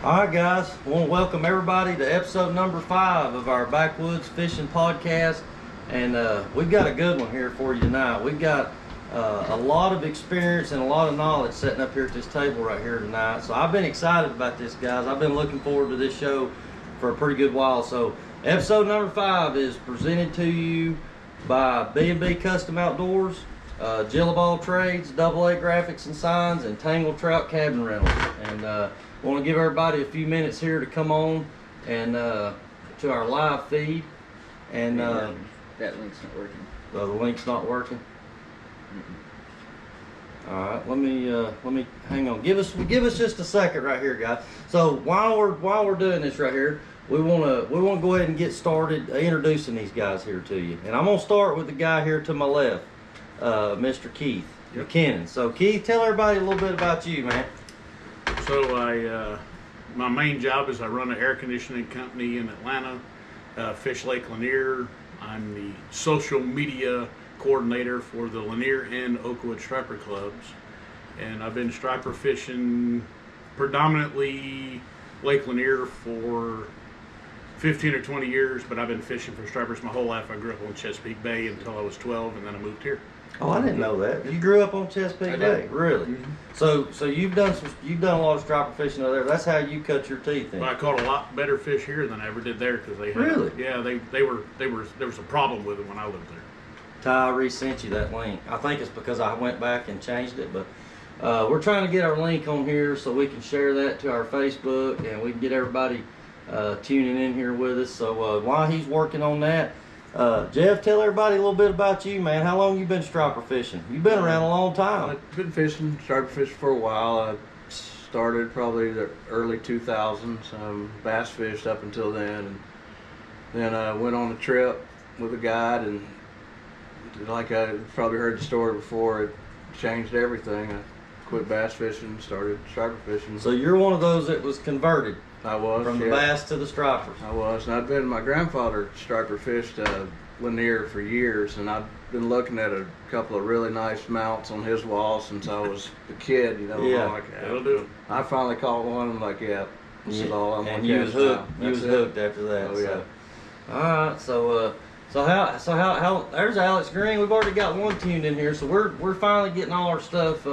All right, guys, I want to welcome everybody to episode number 5 of our Backwoods Fishing Podcast. And we've got a good one here for you tonight. We've got a lot of experience and a lot of knowledge sitting up here at this table right here tonight. So I've been excited about this, guys. I've been looking forward to this show for a pretty good while. So episode number 5 is presented to you by B&B Custom Outdoors, Jillaball Trades, AA Graphics and Signs, and Tangled Trout Cabin Rentals. And I want to give everybody a few minutes here to come on and to our live feed. And that link's not working. The link's not working. All right, let me hang on. Give us just a second right here, guys. So while we're doing this right here, we want to go ahead and get started introducing these guys here to you. And I'm gonna start with the guy here to my left, Mr. Keith Mackinnon. So Keith, tell everybody a little bit about you, man. So my main job is I run an air conditioning company in Atlanta, Fish Lake Lanier. I'm the social media coordinator for the Lanier and Oakwood Striper Clubs. And I've been striper fishing predominantly Lake Lanier for 15 or 20 years, but I've been fishing for stripers my whole life. I grew up on Chesapeake Bay until I was 12, and then I moved here. Oh, I didn't know that. You grew up on Chesapeake Bay, really? Mm-hmm. So you've done a lot of striper fishing over there. That's how you cut your teeth in. Well, I caught a lot better fish here than I ever did there because they had, really? Yeah, there was a problem with them when I lived there. Ty resent you that link. I think it's because I went back and changed it, but we're trying to get our link on here so we can share that to our Facebook and we can get everybody tuning in here with us. So while he's working on that, Jeff, tell everybody a little bit about you, man. How long you been striper fishing? You've been around a long time. I've been fishing, striper fishing for a while. I started probably the early 2000s. Bass fished up until then, and then I went on a trip with a guide, and like I probably heard the story before, it changed everything. I quit bass fishing, started striper fishing. So you're one of those that was converted. I was, from the bass to the stripers. I was, and my grandfather striper fished Lanier for years, and I've been looking at a couple of really nice mounts on his wall since I was a kid. Yeah, I'm like, that'll do. I finally caught one. I'm like, yeah, this is all I'm and gonna you catch was hooked. now. You was hooked after that. Oh so. yeah. All right, so how there's Alex Green. We've already got one tuned in here, so we're finally getting all our stuff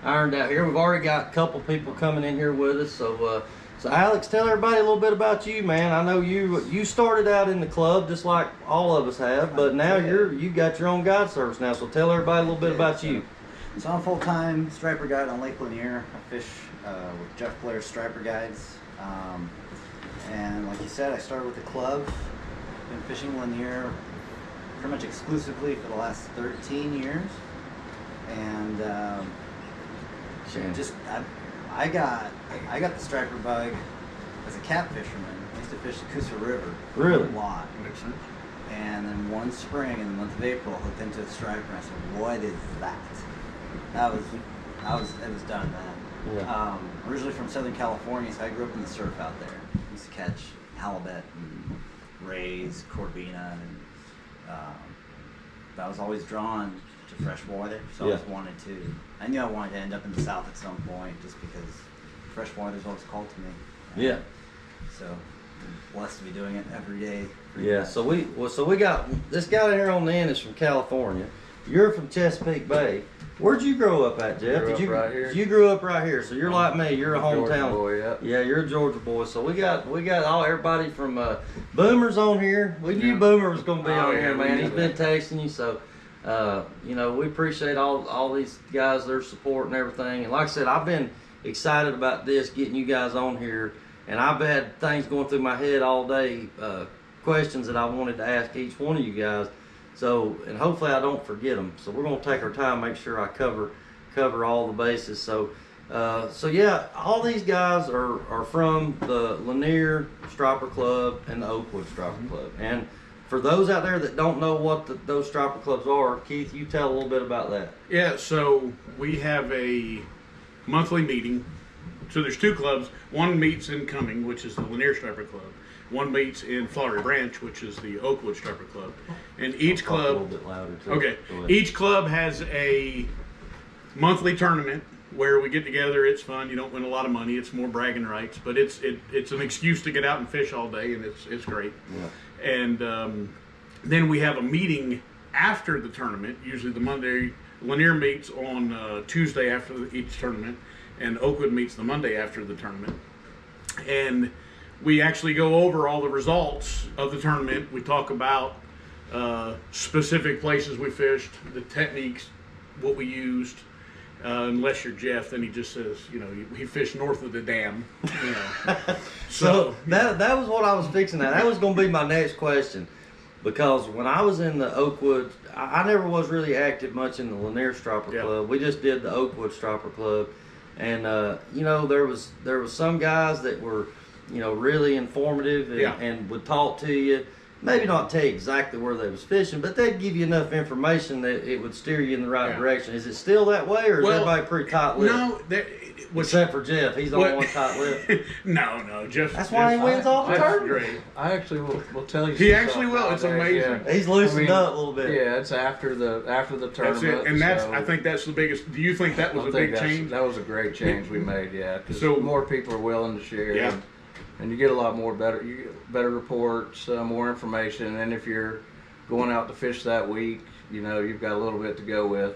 ironed out here. We've already got a couple people coming in here with us. So Alex, tell everybody a little bit about you, man. I know you started out in the club just like all of us have, but now you got your own guide service now. So tell everybody a little bit about you. So I'm a full-time striper guide on Lake Lanier. I fish with Jeff Blair's Striper Guides. And like you said, I started with the club. Been fishing Lanier pretty much exclusively for the last 13 years. And I got the striper bug as a cat fisherman. I used to fish the Coosa River really? A lot. Makes sense. And then one spring in the month of April, hooked into a striper, and I said, "What is that?" It was done then. Yeah. Originally from Southern California, so I grew up in the surf out there. Used to catch halibut and rays, corvina, and I was always drawn to fresh water, so I always wanted to. I knew I wanted to end up in the South at some point, just because fresh water is always called to me. Yeah. So I'm blessed to be doing it every day. Yeah. So we got this guy here on the end is from California. You're from Chesapeake Bay. Where'd you grow up at, Jeff? Right here. You grew up right here, so you're like me. You're a hometown boy. Yep. Yeah, you're a Georgia boy. So we got everybody from Boomer's on here. We knew Boomer was gonna be on here, man. He's been texting you, so we appreciate all these guys, their support and everything. And like I said, I've been excited about this, getting you guys on here, and I've had things going through my head all day, questions that I wanted to ask each one of you guys. So, and hopefully I don't forget them. So we're going to take our time, make sure I cover all the bases. So yeah, all these guys are from the Lanier Striper Club and the Oakwood Striper Club. And for those out there that don't know what those striper clubs are, Keith, you tell a little bit about that. Yeah, so we have a monthly meeting. So there's 2 clubs. One meets in Cumming, which is the Lanier Striper Club. One meets in Flowery Branch, which is the Oakwood Striper Club. And each club, a little bit louder too. Okay, each club has a monthly tournament where we get together. It's fun. You don't win a lot of money. It's more bragging rights, but it's an excuse to get out and fish all day, and it's great. Yeah. And then we have a meeting after the tournament. Usually the Monday, Lanier meets on Tuesday after each tournament, and Oakwood meets the Monday after the tournament. And we actually go over all the results of the tournament. We talk about specific places we fished, the techniques, what we used. Unless you're Jeff, then he just says, he fished north of the dam. So that was what I was fixing. That was going to be my next question, because when I was in the Oakwood, I never was really active much in the Lanier Striper Club. We just did the Oakwood Striper Club, and there was some guys that were really informative and would talk to you. Maybe not tell you exactly where they was fishing, but they'd give you enough information that it would steer you in the right direction. Is it still that way, or is everybody pretty tight-lipped? No, except for Jeff. He's the only one tight-lipped. No, Jeff. That's why he wins all the tournaments. Great. I actually will tell you. He actually will. It's amazing. Yeah. He's loosened up a little bit. Yeah, it's after the tournament. That's it. And I think that's the biggest. Do you think that was a big change? That was a great change we made. Yeah, because so more people are willing to share. Yeah. And you get a lot more better reports, more information, and if you're going out to fish that week, you've got a little bit to go with.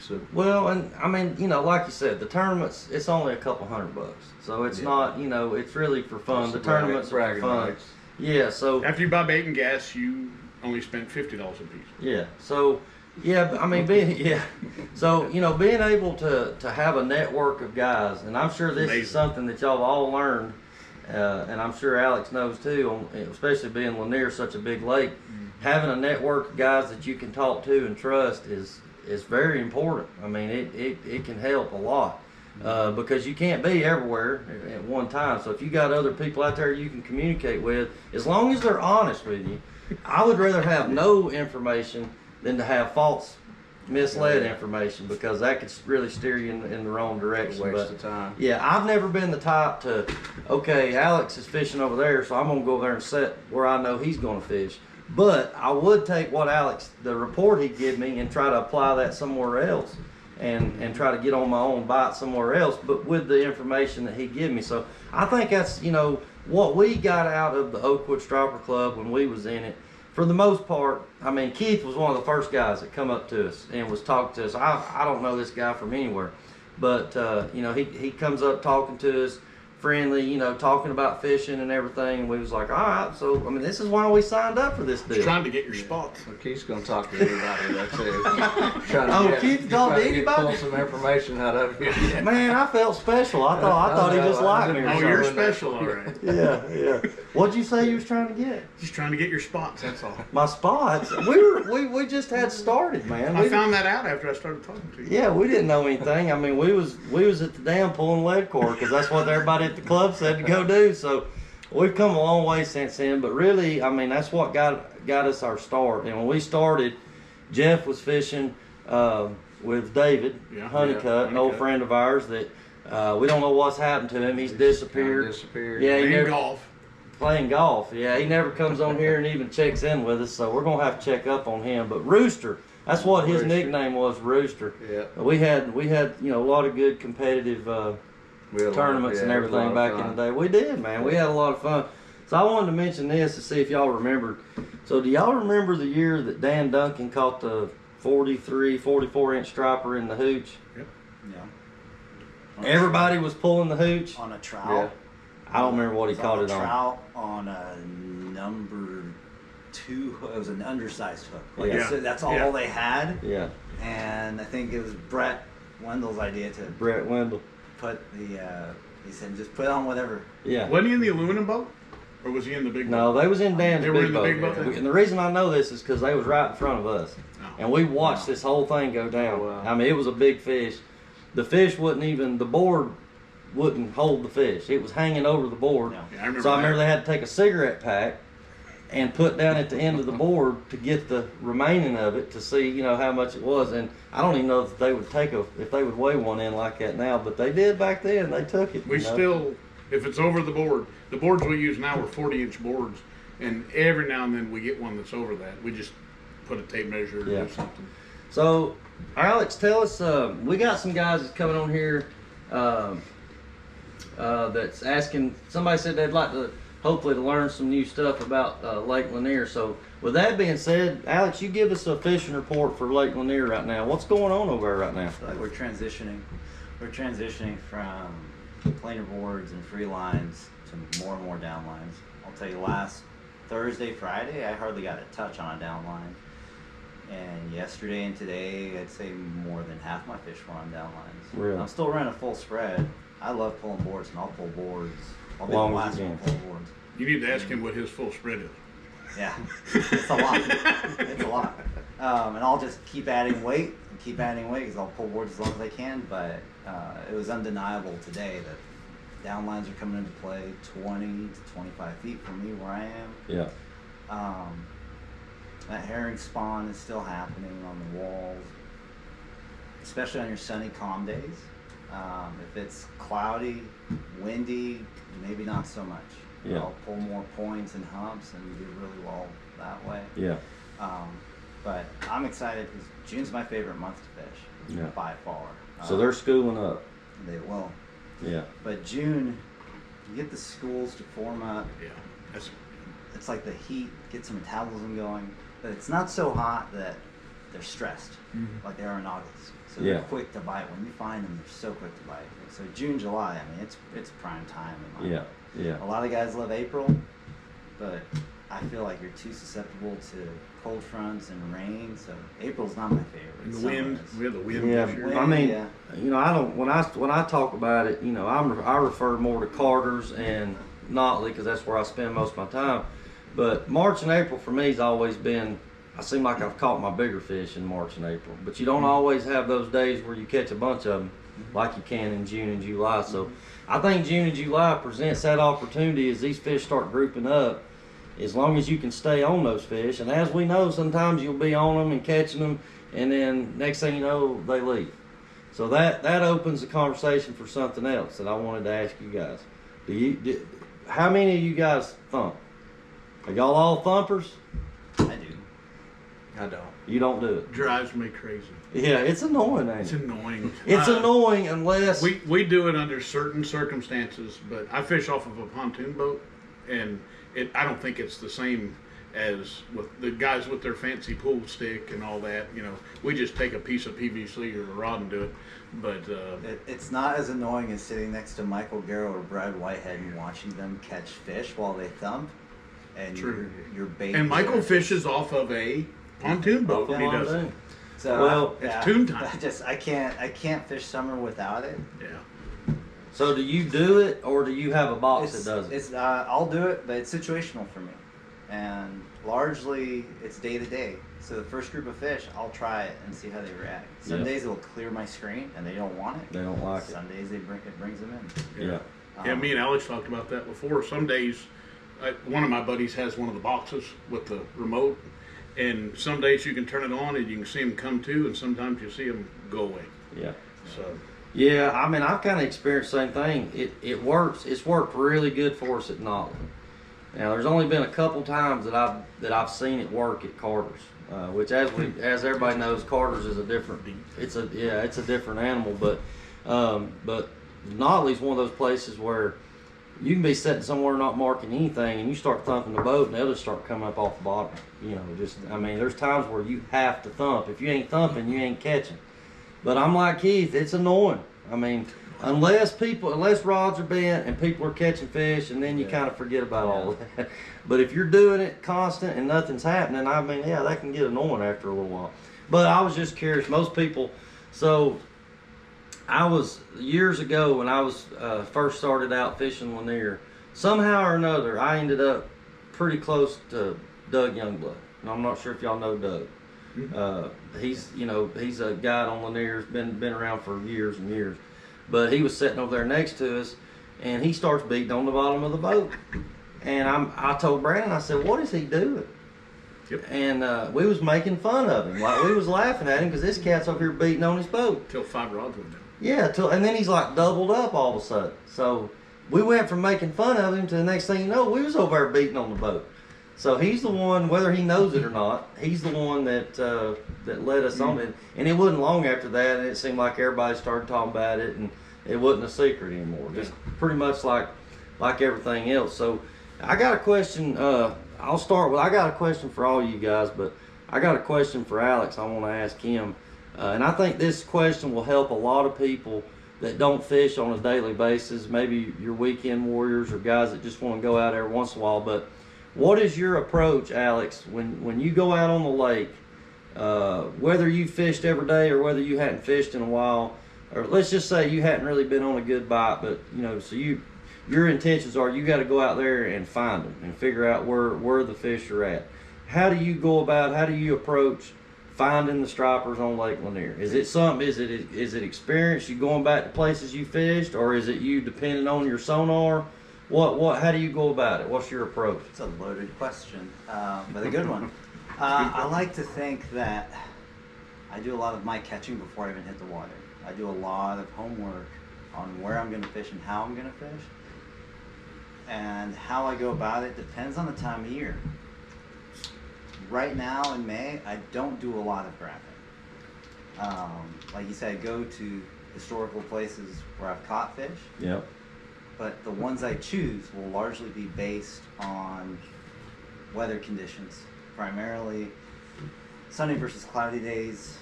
So well, and I mean, like you said, the tournaments, it's only a couple $100, so it's not, it's really for fun. The tournaments are for fun. Rights. Yeah, so after you buy bait and gas, you only spent $50 a piece. Yeah, so yeah, I mean, being able to have a network of guys, and I'm sure this is something that y'all have all learned. And I'm sure Alex knows too, especially being Lanier, such a big lake. Having a network of guys that you can talk to and trust is very important. I mean, it can help a lot because you can't be everywhere at one time. So if you got other people out there you can communicate with, as long as they're honest with you, I would rather have no information than to have false, misled information, because that could really steer you in the wrong direction. Waste of time. Yeah, I've never been the type to, okay, Alex is fishing over there, so I'm going to go over there and set where I know he's going to fish. But I would take what the report he give me, and try to apply that somewhere else, and try to get on my own bite somewhere else, but with the information that he give me. So I think that's, what we got out of the Oakwood Striper Club when we was in it. For the most part, I mean, Keith was one of the first guys that come up to us and was talking to us. I don't know this guy from anywhere, but he comes up talking to us, friendly, talking about fishing and everything. And we was like, all right, so I mean, this is why we signed up for this deal. He's trying to get your spots. Well, Keith's going to talk to anybody. That's it. Keith talked to anybody. Pull some information out of you. Man, I felt special. I thought he just liked me. Oh, you're special, all right. Yeah. What'd you say you was trying to get? Just trying to get your spots. That's all. My spots. We just had started, man. I found that out after I started talking to you. Yeah, we didn't know anything. I mean, we was at the dam pulling lead core because that's what everybody at the club said to go do. So we've come a long way since then. But really, I mean, that's what got us our start. And when we started, Jeff was fishing with David Honeycutt, an old friend of ours that we don't know what's happened to him. He's disappeared. Yeah, Playing golf. Yeah, he never comes on here and even checks in with us. So we're gonna have to check up on him. But Rooster, that's what his nickname was, Rooster. Yeah. We had a lot of good competitive tournaments and everything back in the day. We did, man. We had a lot of fun. So I wanted to mention this to see if y'all remembered. So do y'all remember the year that Dan Duncan caught the 44-inch striper in the hooch? Yep. Yeah. Everybody was pulling the hooch. On a trout. Yeah. I don't remember what he caught it on. Trout on a number 2. It was an undersized hook. Yeah. That's all they had. Yeah. And I think it was Brett Wendell's idea to Brett Wendell. put the. He said just put on whatever. Yeah. Wasn't he in the aluminum boat, or was he in the big boat? No, they was in Dan's They were in the big boat. And the reason I know this is because they was right in front of us, and we watched this whole thing go down. Oh, wow. I mean, it was a big fish. The fish the board wouldn't hold the fish. It was hanging over the board. Yeah. Yeah, I remember So I remember that. they had to take a cigarette pack and put down at the end of the board to get the remaining of it to see, how much it was. And I don't even know if they would if they would weigh one in like that now, but they did back then. They took it. We still, if it's over the boards we use now are 40-inch boards, and every now and then we get one that's over that. We just put a tape measure or do something. So, Alex, tell us, we got some guys that's coming on here that's asking, somebody said they'd like to, hopefully to learn some new stuff about Lake Lanier. So, with that being said, Alex, you give us a fishing report for Lake Lanier right now. What's going on over there right now? Like we're transitioning from planer boards and free lines to more and more down lines. I'll tell you, last Thursday, Friday, I hardly got a touch on a down line. And yesterday and today, I'd say more than half my fish were on down lines. Really? I'm still running a full spread. I love pulling boards, and I'll pull boards. I'll be the Long last as you one to can. pull boards. You need to ask him what his full spread is. Yeah, it's a lot. It's a lot. And I'll just keep adding weight because I'll pull boards as long as I can. But it was undeniable today that down lines are coming into play 20 to 25 feet from me where I am. Yeah. That herring spawn is still happening on the walls, especially on your sunny, calm days. If it's cloudy, windy, maybe not so much. Yeah. I'll pull more points and humps and do really well that way. Yeah. But I'm excited because June's my favorite month to fish, Yeah. by far. So they're schooling up. They will. Yeah. But June, you get the schools to form up. Yeah, that's It's like the heat gets some metabolism going, but it's not so hot that they're stressed like they are in August. So Yeah. they're quick to bite. When you find them, they're so quick to bite. So June, July, I mean, it's prime time in my Yeah. mind. Yeah. A lot of guys love April, but I feel like you're too susceptible to cold fronts and rain. So April's not my favorite. and the Summer wind. is. We had the wind Yeah, this year. Wind. I mean, Yeah. you know, I don't. When I talk about it, you know, I refer more to Carter's and Notley because that's where I spend most of my time. But March and April for me has always been. I seem like I've caught my bigger fish in March and April, but you don't always have those days where you catch a bunch of them like you can in June and July. So I think June and July presents that opportunity as these fish start grouping up. As long as you can stay on those fish, and as we know, sometimes you'll be on them and catching them, and then next thing you know, they leave. So that opens the conversation for something else that I wanted to ask you guys. How many of you guys thump? Are y'all all thumpers? I do. I don't. You don't do it. Drives me crazy. Yeah, it's annoying, ain't It's it? annoying. It's annoying unless We do it under certain circumstances, but I fish off of a pontoon boat, and I don't think it's the same as with the guys with their fancy pool stick and all that. You know, we just take a piece of PVC or a rod and do it. But It's not as annoying as sitting next to Michael Garrow or Brad Whitehead and watching them catch fish while they thump. And True. your bait. and Michael there. fishes off of a pontoon boat. Off He of does. pontoon. So Well, it's tune time. I can't fish summer without it. Yeah. So do you do it, or do you have a box It's, that does it? it's I'll do it, but it's situational for me, and largely it's day to day. So the first group of fish, I'll try it and see how they react. Some Yeah. days it'll clear my screen and they don't want it. They don't like it. Some days it brings them in. Yeah. Yeah, me and Alex talked about that before. Some days, one of my buddies has one of the boxes with the remote, and some days you can turn it on and you can see them come to, and sometimes you see them go away. Yeah. So Yeah, I mean, I've kind of experienced the same thing. It works. It's worked really good for us at Notley. Now, there's only been a couple times that I've seen it work at Carter's, which as everybody knows, Carter's is a different. It's a different animal, but Notley's one of those places where you can be sitting somewhere not marking anything, and you start thumping the boat, and they'll just start coming up off the bottom. You know, there's times where you have to thump. If you ain't thumping, you ain't catching. But I'm like Keith, it's annoying. I mean, unless rods are bent and people are catching fish, and then you kind of forget about all that. But if you're doing it constant and nothing's happening, I mean, yeah, that can get annoying after a little while. But I was just curious. Most people, so I was years ago when I was first started out fishing Lanier. Somehow or another, I ended up pretty close to Doug Youngblood. And I'm not sure if y'all know Doug. He's a guide on Lanier, been around for years and years. But he was sitting over there next to us, and he starts beating on the bottom of the boat. And I told Brandon, I said, "What is he doing?" Yep. And we was making fun of him, like we was laughing at him because this cat's over here beating on his boat. till 5 rods went down. Yeah, and then he's like doubled up all of a sudden. So we went from making fun of him to the next thing you know, we was over there beating on the boat. So he's the one, whether he knows it or not, he's the one that led us on it. And it wasn't long after that, and it seemed like everybody started talking about it, and it wasn't a secret anymore. Just pretty much like everything else. So I got a question. I'll start with, I got a question for all you guys, but I got a question for Alex. I want to ask him. And I think this question will help a lot of people that don't fish on a daily basis, maybe your weekend warriors or guys that just want to go out every once in a while. But what is your approach, Alex, when you go out on the lake, whether you fished every day or whether you hadn't fished in a while, or let's just say you hadn't really been on a good bite, but so your intentions are you got to go out there and find them and figure out where the fish are at. How do you go about? How do you approach finding the stripers on Lake Lanier? Is it something? Is it experience? You going back to places you fished, or is it you depending on your sonar? What? How do you go about it? What's your approach? It's a loaded question, but a good one. I like to think that I do a lot of my catching before I even hit the water. I do a lot of homework on where I'm going to fish and how I'm going to fish. And how I go about it depends on the time of year. Right now in May, I don't do a lot of graphing. Like you said, I go to historical places where I've caught fish. Yep. But the ones I choose will largely be based on weather conditions. Primarily sunny versus cloudy days,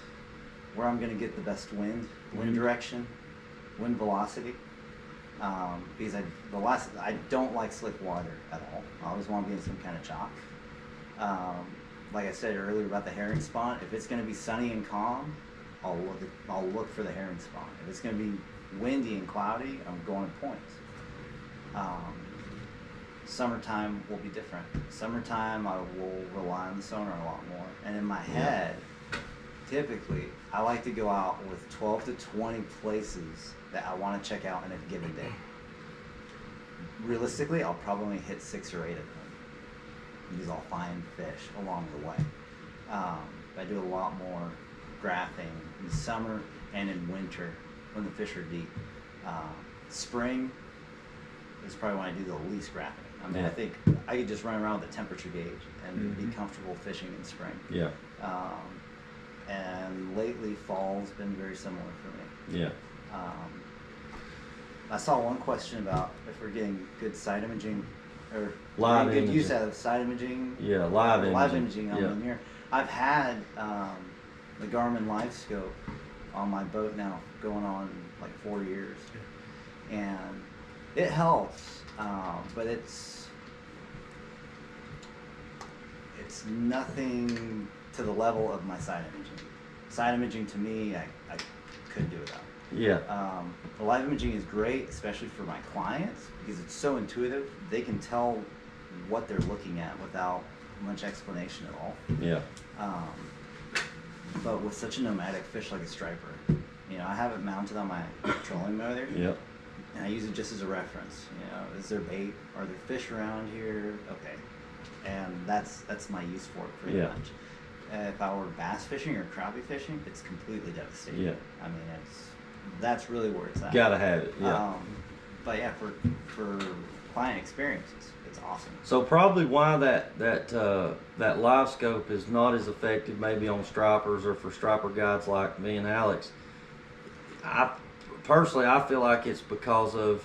where I'm going to get the best wind direction, wind velocity. Because I don't like slick water at all. I always want to be in some kind of chalk. Like I said earlier about the herring spawn, if it's going to be sunny and calm, I'll look for the herring spawn. If it's going to be windy and cloudy, I'm going to points. Summertime will be different. Summertime, I will rely on the sonar a lot more. And in my head, typically, I like to go out with 12 to 20 places that I want to check out in a given day. Realistically, I'll probably hit 6 or 8 of them because I'll find fish along the way. I do a lot more graphing in summer and in winter when the fish are deep. Spring is probably when I do the least graphing. I mean, I think I could just run around with a temperature gauge and be comfortable fishing in spring. Yeah. And lately, fall's been very similar for me. Yeah. I saw one question about if we're getting good side imaging or live good imaging. use out of side imaging. Yeah, live imaging on Lanier. I've had the Garmin Live Scope on my boat now going on like 4 years, and it helps, but it's nothing to the level of my side imaging. Side imaging to me, I couldn't do without. Yeah. The live imaging is great, especially for my clients, because it's so intuitive. They can tell what they're looking at without much explanation at all. Yeah. But with such a nomadic fish like a striper, I have it mounted on my trolling motor. Yep. And I use it just as a reference. Is there bait? Are there fish around here? Okay. And that's my use for it pretty much. If I were bass fishing or crappie fishing, it's completely devastating. Yeah. I mean, that's really where it's at. Gotta have it. Yeah. But yeah, for client experiences, it's awesome. So probably why that live scope is not as effective maybe on stripers or for striper guides like me and Alex. I feel like it's because of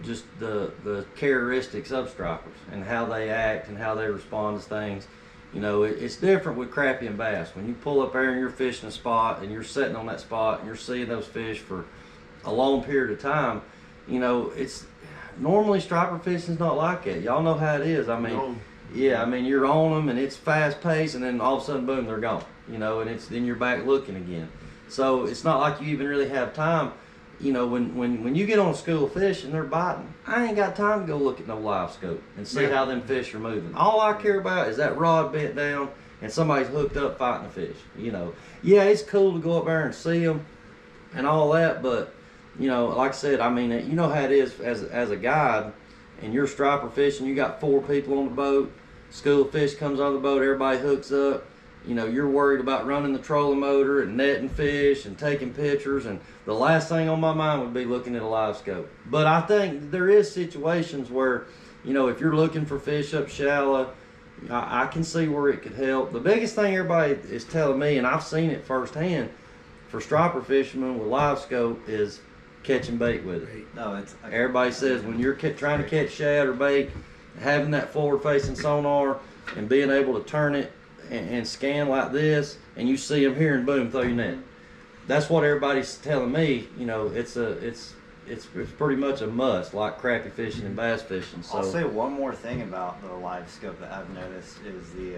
just the characteristics of stripers and how they act and how they respond to things. It's different with crappie and bass. When you pull up there and you're fishing a spot and you're sitting on that spot and you're seeing those fish for a long period of time, it's normally striper fishing is not like that. Y'all know how it is. I mean, you're on them and it's fast paced, and then all of a sudden, boom, they're gone. And then you're back looking again. So it's not like you even really have time. When you get on a school of fish and they're biting, I ain't got time to go look at no live scope and see how them fish are moving. All I care about is that rod bent down and somebody's hooked up fighting a fish. Yeah, it's cool to go up there and see them and all that, but like I said, I mean, you know how it is as a guide, and you're striper fishing. You got 4 people on the boat. School of fish comes on the boat. Everybody hooks up. You're worried about running the trolling motor and netting fish and taking pictures, and the last thing on my mind would be looking at a live scope. But I think there is situations where, if you're looking for fish up shallow, I can see where it could help. The biggest thing everybody is telling me, and I've seen it firsthand, for striper fishermen with live scope is catching bait with it. No, it's Everybody says when you're trying to catch shad or bait, having that forward-facing sonar and being able to turn it and scan like this, and you see them here and boom, throw your net. That's what everybody's telling me. You know, it's pretty much a must, like crappie fishing and bass fishing. So I'll say one more thing about the live scope that I've noticed is the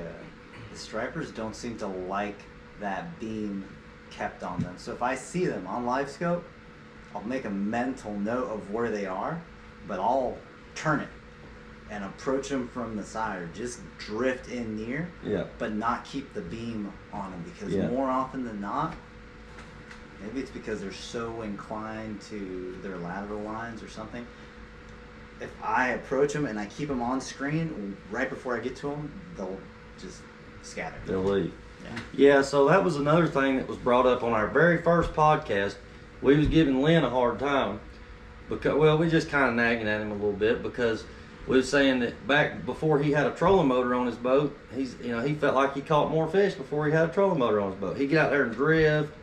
stripers don't seem to like that beam kept on them. So if I see them on live scope, I'll make a mental note of where they are, but I'll turn it and approach them from the side or just drift in near, but not keep the beam on them, because more often than not, maybe it's because they're so inclined to their lateral lines or something. If I approach them and I keep them on screen right before I get to them, they'll just scatter. They'll leave. Yeah, so that was another thing that was brought up on our very first podcast. We was giving Lynn a hard time because, well, we just kind of nagging at him a little bit because we was saying that back before he had a trolling motor on his boat, he felt like he caught more fish before he had a trolling motor on his boat. He'd get out there and drift,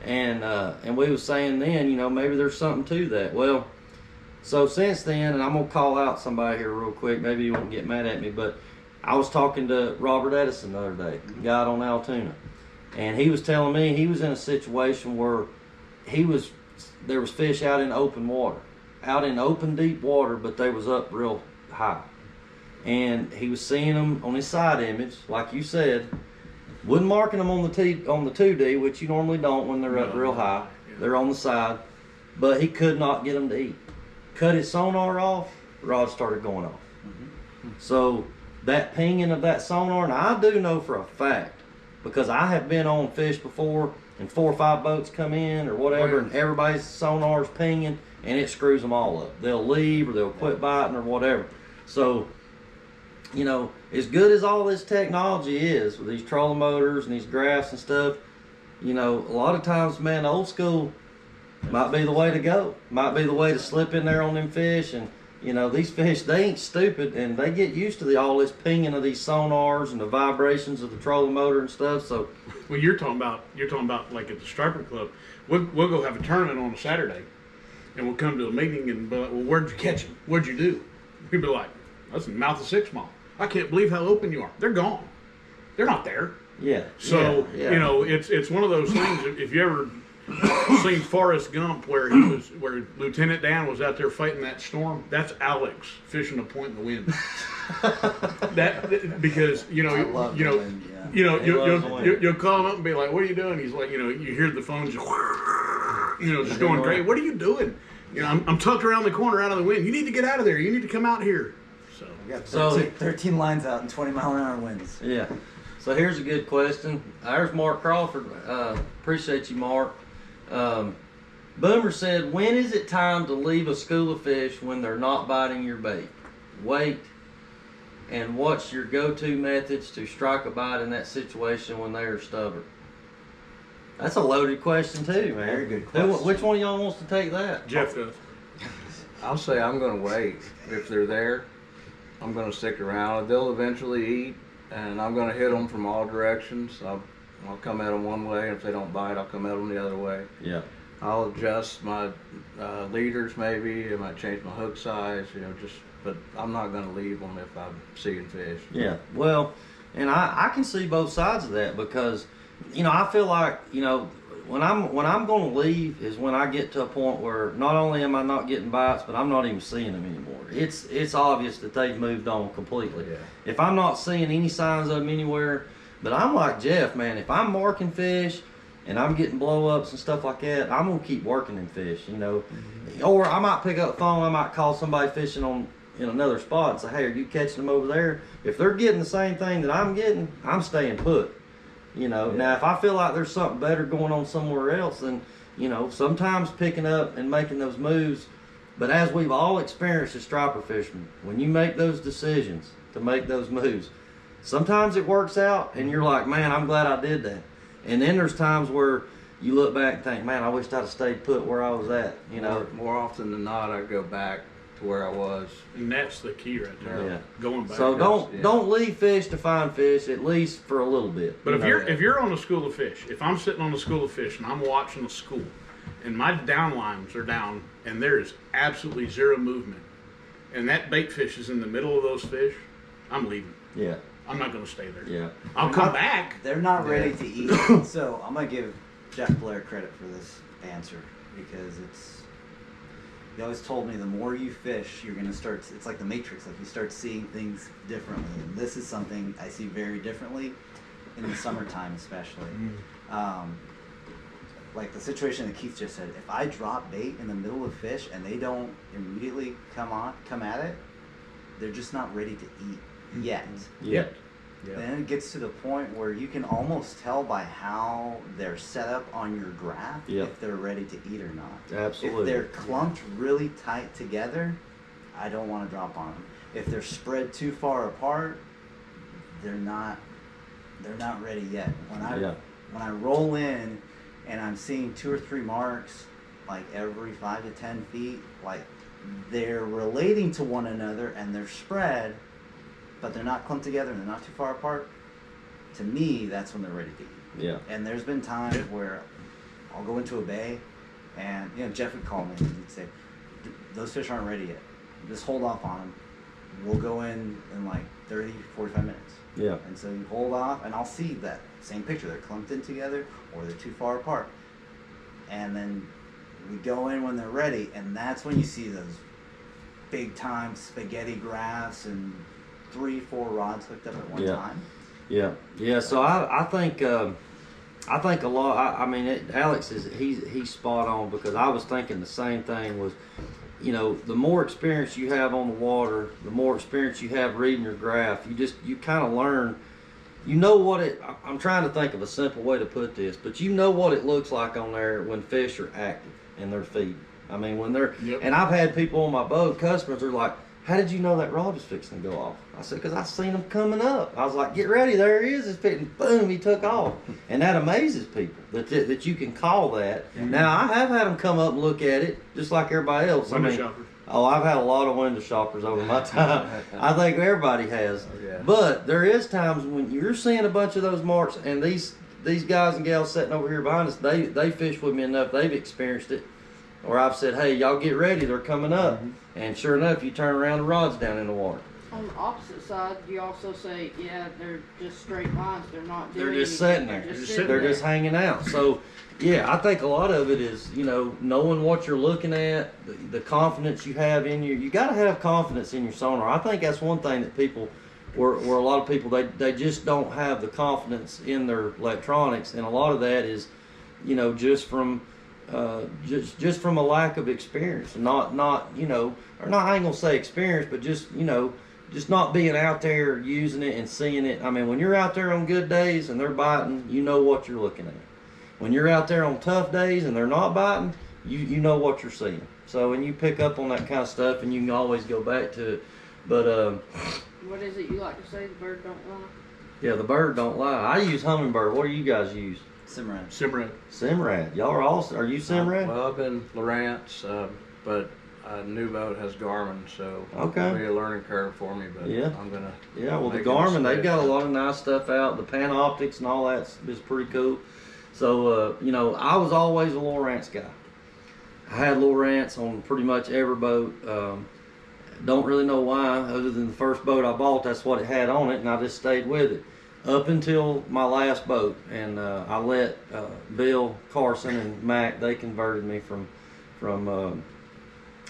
and we was saying then, maybe there's something to that. Well, so since then, and I'm gonna call out somebody here real quick. Maybe you won't get mad at me, but I was talking to Robert Edison the other day, guy on Altoona, and he was telling me he was in a situation where there was fish out in open water, out in open deep water, but they was up real high, and he was seeing them on his side image, like you said, wasn't marking them on the 2D, which you normally don't when they're up real high. They're on the side, but he could not get them to eat. Cut his sonar off, rod started going off. So that pinging of that sonar, and I do know for a fact, because I have been on fish before and 4 or 5 boats come in or whatever, and everybody's sonar's pinging and it screws them all up. They'll leave or they'll quit biting or whatever. So, as good as all this technology is with these trolling motors and these graphs and stuff, a lot of times, man, the old school might be the way to go. Might be the way to slip in there on them fish. And these fish, they ain't stupid, and they get used to all this pinging of these sonars and the vibrations of the trolling motor and stuff. So, well, you're talking about like at the Striper Club. We'll go have a tournament on a Saturday, and we'll come to a meeting and be like, well, where'd you catch them? What'd you do? We'd be like, that's in the mouth of 6 Mile. I can't believe how open you are. They're gone. They're not there. Yeah. So it's one of those things. If you ever seen Forrest Gump, where Lieutenant Dan was out there fighting that storm, that's Alex fishing a point in the wind. Because you'll call him up and be like, "What are you doing?" He's like, you hear the phone just going great. What are you doing? I'm tucked around the corner out of the wind. You need to get out of there. You need to come out here. So we got 13 lines out and 20-mile-an-hour winds. Yeah. So here's a good question. There's Mark Crawford. Appreciate you, Mark. Boomer said, when is it time to leave a school of fish when they're not biting your bait? Wait. And what's your go-to methods to strike a bite in that situation when they are stubborn? That's a loaded question too, man. Very good question. Which one of y'all wants to take that? Jeff does. I'll say I'm going to wait. If they're there, I'm going to stick around. They'll eventually eat, and I'm going to hit them from all directions. I'll come at them one way, and if they don't bite, I'll come at them the other way. Yeah. I'll adjust my leaders maybe. I might change my hook size, but I'm not going to leave them if I'm seeing fish. Yeah. Well, and I can see both sides of that because, I feel like, when I'm going to leave is when I get to a point where not only am I not getting bites, but I'm not even seeing them anymore. It's obvious that they've moved on completely. Yeah. If I'm not seeing any signs of them anywhere, but I'm like Jeff, man, if I'm marking fish and I'm getting blow-ups and stuff like that, I'm going to keep working them fish, Or I might pick up the phone, I might call somebody fishing in another spot and say, hey, are you catching them over there? If they're getting the same thing that I'm getting, I'm staying put. Now if I feel like there's something better going on somewhere else, then, sometimes picking up and making those moves. But as we've all experienced as striper fishermen, when you make those decisions to make those moves, sometimes it works out and you're like, man, I'm glad I did that. And then there's times where you look back and think, man, I wish I'd have stayed put where I was at, More often than not, I go back to where I was. And that's the key right there. Yeah. Going back. So don't leave fish to find fish, at least for a little bit. But if you're on a school of fish, if I'm sitting on a school of fish and I'm watching a school, and my downlines are down, and there is absolutely zero movement, and that bait fish is in the middle of those fish, I'm leaving. Yeah. I'm not going to stay there. Yeah. I'll come back. They're not ready to eat. So I'm gonna give Jeff Blair credit for this answer because he always told me the more you fish, you're gonna start. It's like the Matrix. Like you start seeing things differently, and this is something I see very differently in the summertime, especially. Like the situation that Keith just said. If I drop bait in the middle of fish and they don't immediately come at it, they're just not ready to eat yet. Yeah. Then it gets to the point where you can almost tell by how they're set up on your graph if they're ready to eat or not. Absolutely. If they're clumped really tight together, I don't want to drop on them. If they're spread too far apart, they're not ready yet. When I roll in and I'm seeing 2 or 3 marks like every 5 to 10 feet, like they're relating to one another and they're spread, but they're not clumped together and they're not too far apart, to me, that's when they're ready to eat. Yeah. And there's been times where I'll go into a bay and, Jeff would call me and he'd say, those fish aren't ready yet. Just hold off on them. We'll go in like 30, 45 minutes. Yeah. And so you hold off and I'll see that same picture. They're clumped in together or they're too far apart. And then we go in when they're ready, and that's when you see those big time spaghetti graphs and 3-4 rods hooked up at one time. Yeah. So I think a lot. I mean, Alex he's spot on, because I was thinking the same thing. Was, the more experience you have on the water, the more experience you have reading your graph. You kind of learn. I'm trying to think of a simple way to put this, but you know what it looks like on there when fish are active and they're feeding. I mean, when they're, and I've had people on my boat, customers are like, how did you know that rod was fixing to go off? I said, because I seen him coming up. I was like, get ready, there he is. It's fitting, boom, he took off. And that amazes people that you can call that. Mm-hmm. Now, I have had them come up and look at it, just like everybody else. Window shoppers. Oh, I've had a lot of window shoppers over my time. I think everybody has. Yeah. But there is times when you're seeing a bunch of those marks, and these guys and gals sitting over here behind us, they fish with me enough, they've experienced it. Or I've said, hey, y'all get ready, they're coming up. Mm-hmm. And sure enough, you turn around, the rod's down in the water. On the opposite side, you also say, yeah, they're just straight lines. They're not doing They're just anything. sitting there. They're just hanging out. So, yeah, I think a lot of it is, knowing what you're looking at, the confidence you have in you got to have confidence in your sonar. I think that's one thing that people, where a lot of people, they just don't have the confidence in their electronics. And a lot of that is, just from just from a lack of experience, not or not, I ain't gonna say experience, but just not being out there using it and seeing it. I mean, when you're out there on good days and they're biting, you know what you're looking at. When you're out there on tough days and they're not biting, you know what you're seeing. So, and you pick up on that kind of stuff, and you can always go back to it. But what is it you like to say? The bird don't lie. Yeah, the bird don't lie. I use hummingbird. What do you guys use? Simrad. Y'all are you Simrad? Well, I've been Lowrance, but new boat has Garmin, so okay. It'll be a learning curve for me. But yeah, I'm gonna. Yeah, well, the Garmin, they've got a lot of nice stuff out. The Panoptics and all that is pretty cool. So I was always a Lowrance guy. I had Lowrance on pretty much every boat. Don't really know why, other than the first boat I bought, that's what it had on it, and I just stayed with it up until my last boat. And I let Bill Carson and Mac, they converted me from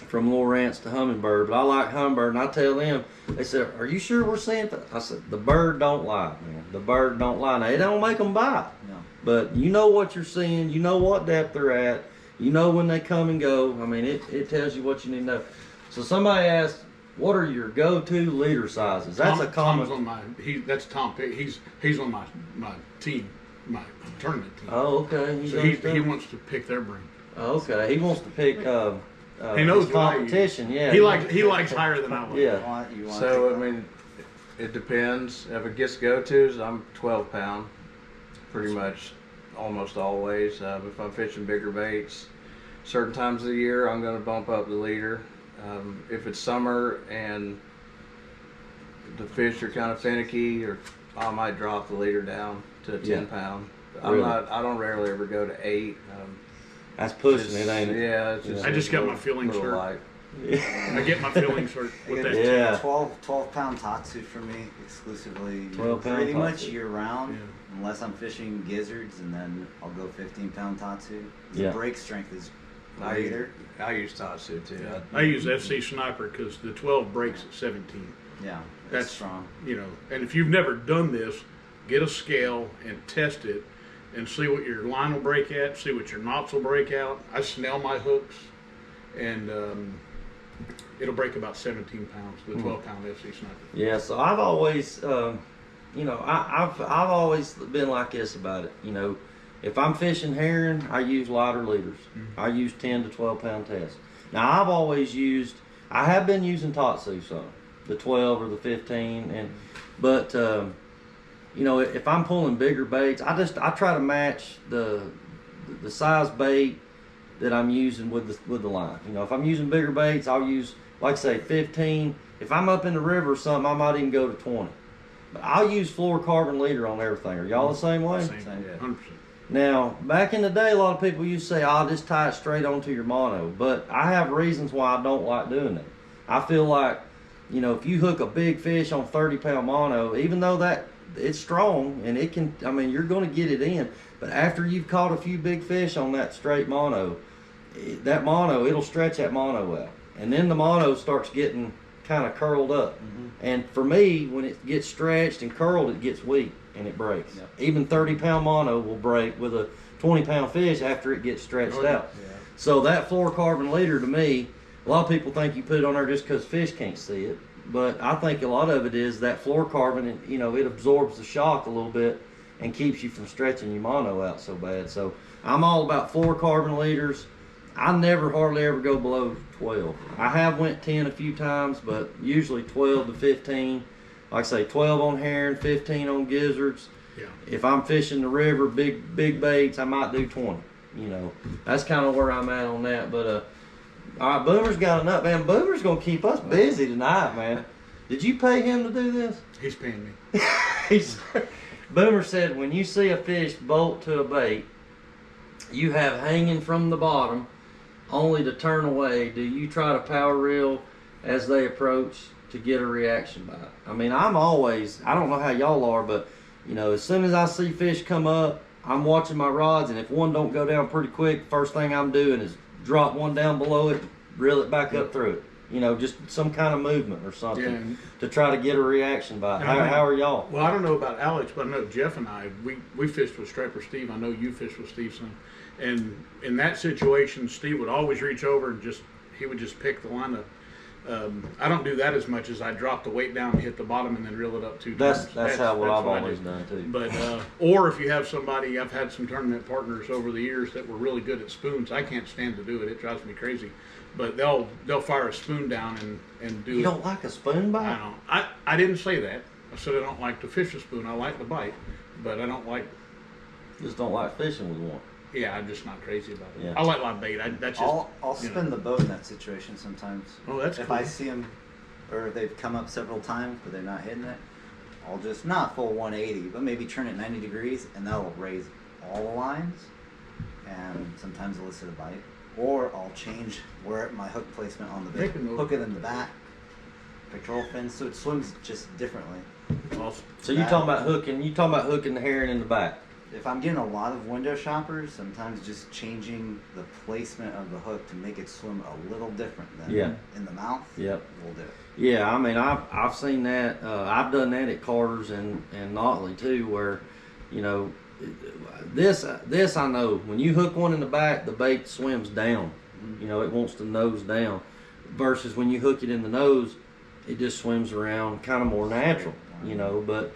Lowrance to Humminbird. But I like Humminbird, and I tell them, they said, "Are you sure we're seeing?" I said, "The bird don't lie, man. The bird don't lie." Now, it don't make them bite, no. But you know what you're seeing. You know what depth they're at. You know when they come and go. I mean, it tells you what you need to know. So somebody asked, what are your go-to leader sizes? That's a common. Tom's on that's Tom. He's on my team, my tournament team. Oh, okay. So he wants to pick their brain. Okay, he wants to pick. He knows competition. Yeah. He likes higher than I like. Yeah. So I mean, it depends. If it gets go-tos, I'm 12 pound, pretty much, almost always. If I'm fishing bigger baits, certain times of the year, I'm going to bump up the leader. If it's summer and the fish are kind of finicky, or I might drop the leader down to a 10 pound. Really? I don't rarely ever go to 8. That's pushing it, ain't it? Yeah, it's just I just got my feelings little hurt. light. I get my feelings hurt with that. Yeah. 12 pound tatsu for me exclusively. 12 pound pretty much tatsu. year round, Yeah. unless I'm fishing gizzards, and then I'll go 15 pound tatsu. The Yeah. break strength is I greater. use Tatsu too. I use FC Sniper because the 12 breaks at 17. Yeah, That's it's strong. You know, and if you've never done this, get a scale and test it and see what your line will break at, see what your knots will break out. I snell my hooks, and it'll break about 17 pounds, the 12 pound FC Sniper. Yeah, so I've always, you know, I've always been like this about it. You know, if I'm fishing herring, I use lighter leaders. I use 10 to 12 pound tests. Now I have been using Tatsu some, the 12 or the 15, but you know, if I'm pulling bigger baits, I try to match the size bait that I'm using with the line. You know, if I'm using bigger baits, I'll use, like say, 15. If I'm up in the river or something, I might even go to 20. But I'll use fluorocarbon leader on everything. Are y'all the same way? Same, 100%. Now, back in the day, a lot of people used to say, "Oh, just tie it straight onto your mono." But I have reasons why I don't like doing that. I feel like, you know, if you hook a big fish on 30 pound mono, even though that it's strong and it can, I mean, you're going to get it in. But after you've caught a few big fish on that straight mono, it'll stretch that mono out. And then the mono starts getting kind of curled up. And for me, when it gets stretched and curled, it gets weak and it breaks. Yep. Even 30 pound mono will break with a 20 pound fish after it gets stretched out. Yeah. So that fluorocarbon leader, to me, a lot of people think you put it on there just because fish can't see it. But I think a lot of it is that fluorocarbon, and you know, it absorbs the shock a little bit and keeps you from stretching your mono out so bad. So I'm all about fluorocarbon leaders. I never hardly ever go below 12. I have went 10 a few times, but usually 12 to 15. Like I say, 12 on herring, 15 on gizzards. Yeah. If I'm fishing the river, big baits, I might do 20. You know, that's kind of where I'm at on that. But all right, Boomer's got enough, man. Boomer's gonna keep us busy tonight, man. Did you pay him to do this? He's paying me. Boomer said, when you see a fish bolt to a bait, you have hanging from the bottom, only to turn away. Do you try to power reel as they approach to get a reaction bite? I mean, I don't know how y'all are, but you know, as soon as I see fish come up, I'm watching my rods, and if one don't go down pretty quick, first thing I'm doing is drop one down below it, reel it back up through it. You know, just some kind of movement or something to try to get a reaction bite. How are y'all? Well, I don't know about Alex, but I know Jeff and I, we fished with Striper Steve. I know you fished with Steve some. And in that situation, Steve would always reach over and he would just pick the line up. I don't do that as much as I drop the weight down and hit the bottom and then reel it up 2 times. That's how I've what I always do. done too. But or if you have somebody, I've had some tournament partners over the years that were really good at spoons. I can't stand to do it; it drives me crazy. But they'll fire a spoon down and do. You don't like a spoon bite? I don't. I didn't say that. I said I don't like to fish a spoon. I like the bite, but I don't like. Just don't like fishing with one. Yeah, I'm just not crazy about it. Yeah. I like my bait. That's just. I'll spin the boat in that situation sometimes. Oh, that's if cool. I see them, or they've come up several times but they're not hitting it, I'll just not full 180, but maybe turn it 90 degrees, and that'll raise all the lines, and sometimes elicit a bite. Or I'll change where my hook placement on the bait, hook it in the back, pectoral fin, so it swims just differently. Awesome. So you're talking about hooking? You talking about hooking the herring in the back? If I'm getting a lot of window shoppers, sometimes just changing the placement of the hook to make it swim a little different than in the mouth. Yep. Will do it. Yeah, I mean, I've seen that. I've done that at Carter's and Notley too, where, you know, this I know. When you hook one in the back, the bait swims down. You know, it wants to nose down. Versus when you hook it in the nose, it just swims around, kind of more natural. You know, but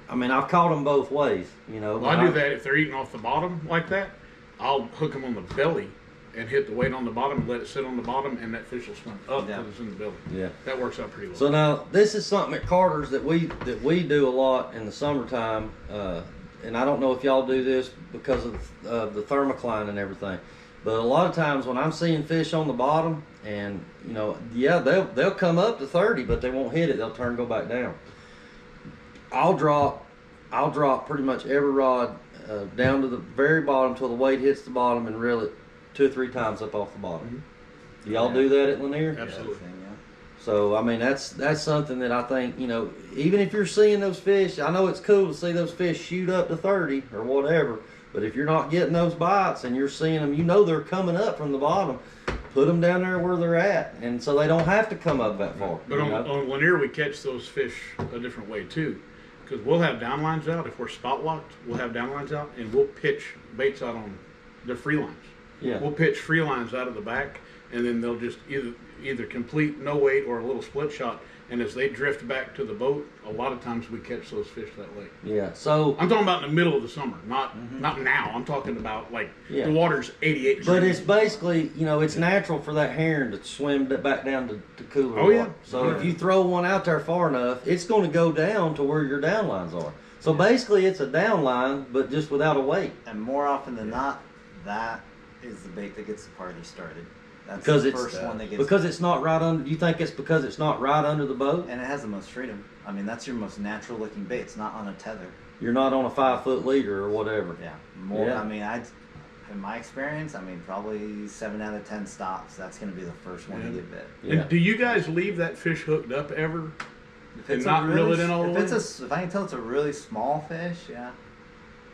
I mean, I've caught them both ways. You know. Well, I do that if they're eating off the bottom like that. I'll hook them on the belly and hit the weight on the bottom and let it sit on the bottom, and that fish will swim up because it's in the belly. Yeah. That works out pretty well. So now this is something at Carter's that we do a lot in the summertime, and I don't know if y'all do this because of the thermocline and everything. But a lot of times when I'm seeing fish on the bottom, and you know, yeah, they'll come up to 30, but they won't hit it. They'll turn and go back down. I'll drop pretty much every rod down to the very bottom till the weight hits the bottom and reel it 2 or 3 times up off the bottom. Do y'all do that at Lanier? Absolutely. So I mean that's something that I think, you know, even if you're seeing those fish, I know it's cool to see those fish shoot up to 30 or whatever, but if you're not getting those bites and you're seeing them, you know they're coming up from the bottom, put them down there where they're at, and so they don't have to come up that far. But on Lanier, we catch those fish a different way too, because we'll have downlines out. If we're spot locked, we'll have downlines out, and we'll pitch baits out on the free lines. Yeah. We'll pitch free lines out of the back, and then they'll just either complete no weight or a little split shot. And as they drift back to the boat, a lot of times we catch those fish that way. Yeah. So I'm talking about in the middle of the summer, not now. I'm talking about like the water's 88 degrees. But it's basically, you know, it's natural for that herring to swim back down to cooler Oh, water. yeah. So if you throw one out there far enough, it's going to go down to where your downlines are. So basically it's a downline, but just without a weight. And more often than not, that is the bait that gets the party started. That's Because the it's first one that gets. because it's not right under. Do you think it's because it's not right under the boat? And it has the most freedom. I mean, that's your most natural looking bait. It's not on a tether. You're not on a 5-foot leader or whatever. Yeah. More. Yeah. I mean, in my experience, I mean, probably 7 out of 10 stops. That's going to be the first one to get bit. Yeah. And do you guys leave that fish hooked up ever? If And it's not a reel it in all the way? if I can tell it's a really small fish, yeah.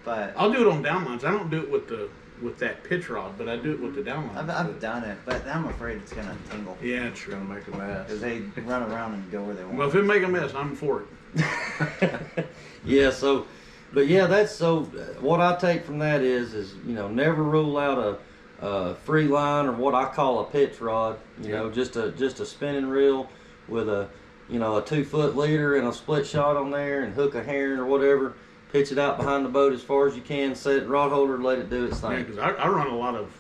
But I'll do it on downlines. I don't do it with that pitch rod, but I do it with the downlines. I've done it, but I'm afraid it's going to tangle. Yeah, It's true. gonna make a mess. Because they run around and go where they want. Well, if it make a mess, I'm for it. Yeah. So, but yeah, that's so. What I take from that is you know, never rule out a free line or what I call a pitch rod. You know, just a spinning reel with a 2-foot leader and a split shot on there, and hook a herring or whatever. Pitch it out behind the boat as far as you can, set it rod holder, let it do its Yeah, thing. because I run a lot of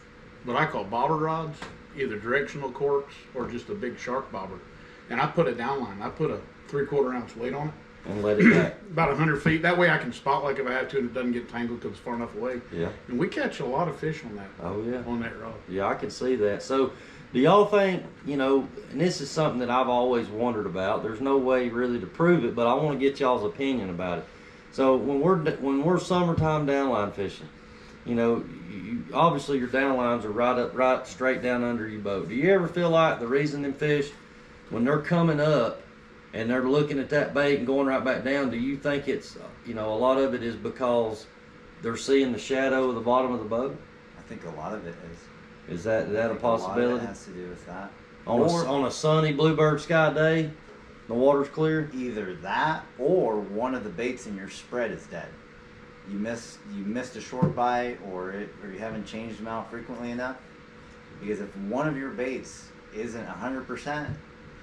what I call bobber rods, either directional corks or just a big shark bobber. And I put a downline. I put a 3/4 ounce weight on it, And let it back. about 100 feet. That way I can spot like if I have to and it doesn't get tangled because it's far enough away. Yeah. And we catch a lot of fish on that Oh yeah. on that rod. Yeah, I can see that. So, do y'all think, you know, and this is something that I've always wondered about. There's no way really to prove it, but I want to get y'all's opinion about it. So when we're summertime downline fishing, you know, obviously your downlines are right straight down under your boat. Do you ever feel like the reason them fish, when they're coming up and they're looking at that bait and going right back down, do you think it's, you know, a lot of it is because they're seeing the shadow of the bottom of the boat? I think a lot of it is. Is that I a think a lot of possibility? it has to do with that. On a sunny bluebird sky day, the water's clear. Either that or one of the baits in your spread is dead. You missed a short bite, or you haven't changed them out frequently enough. Because if one of your baits isn't 100%,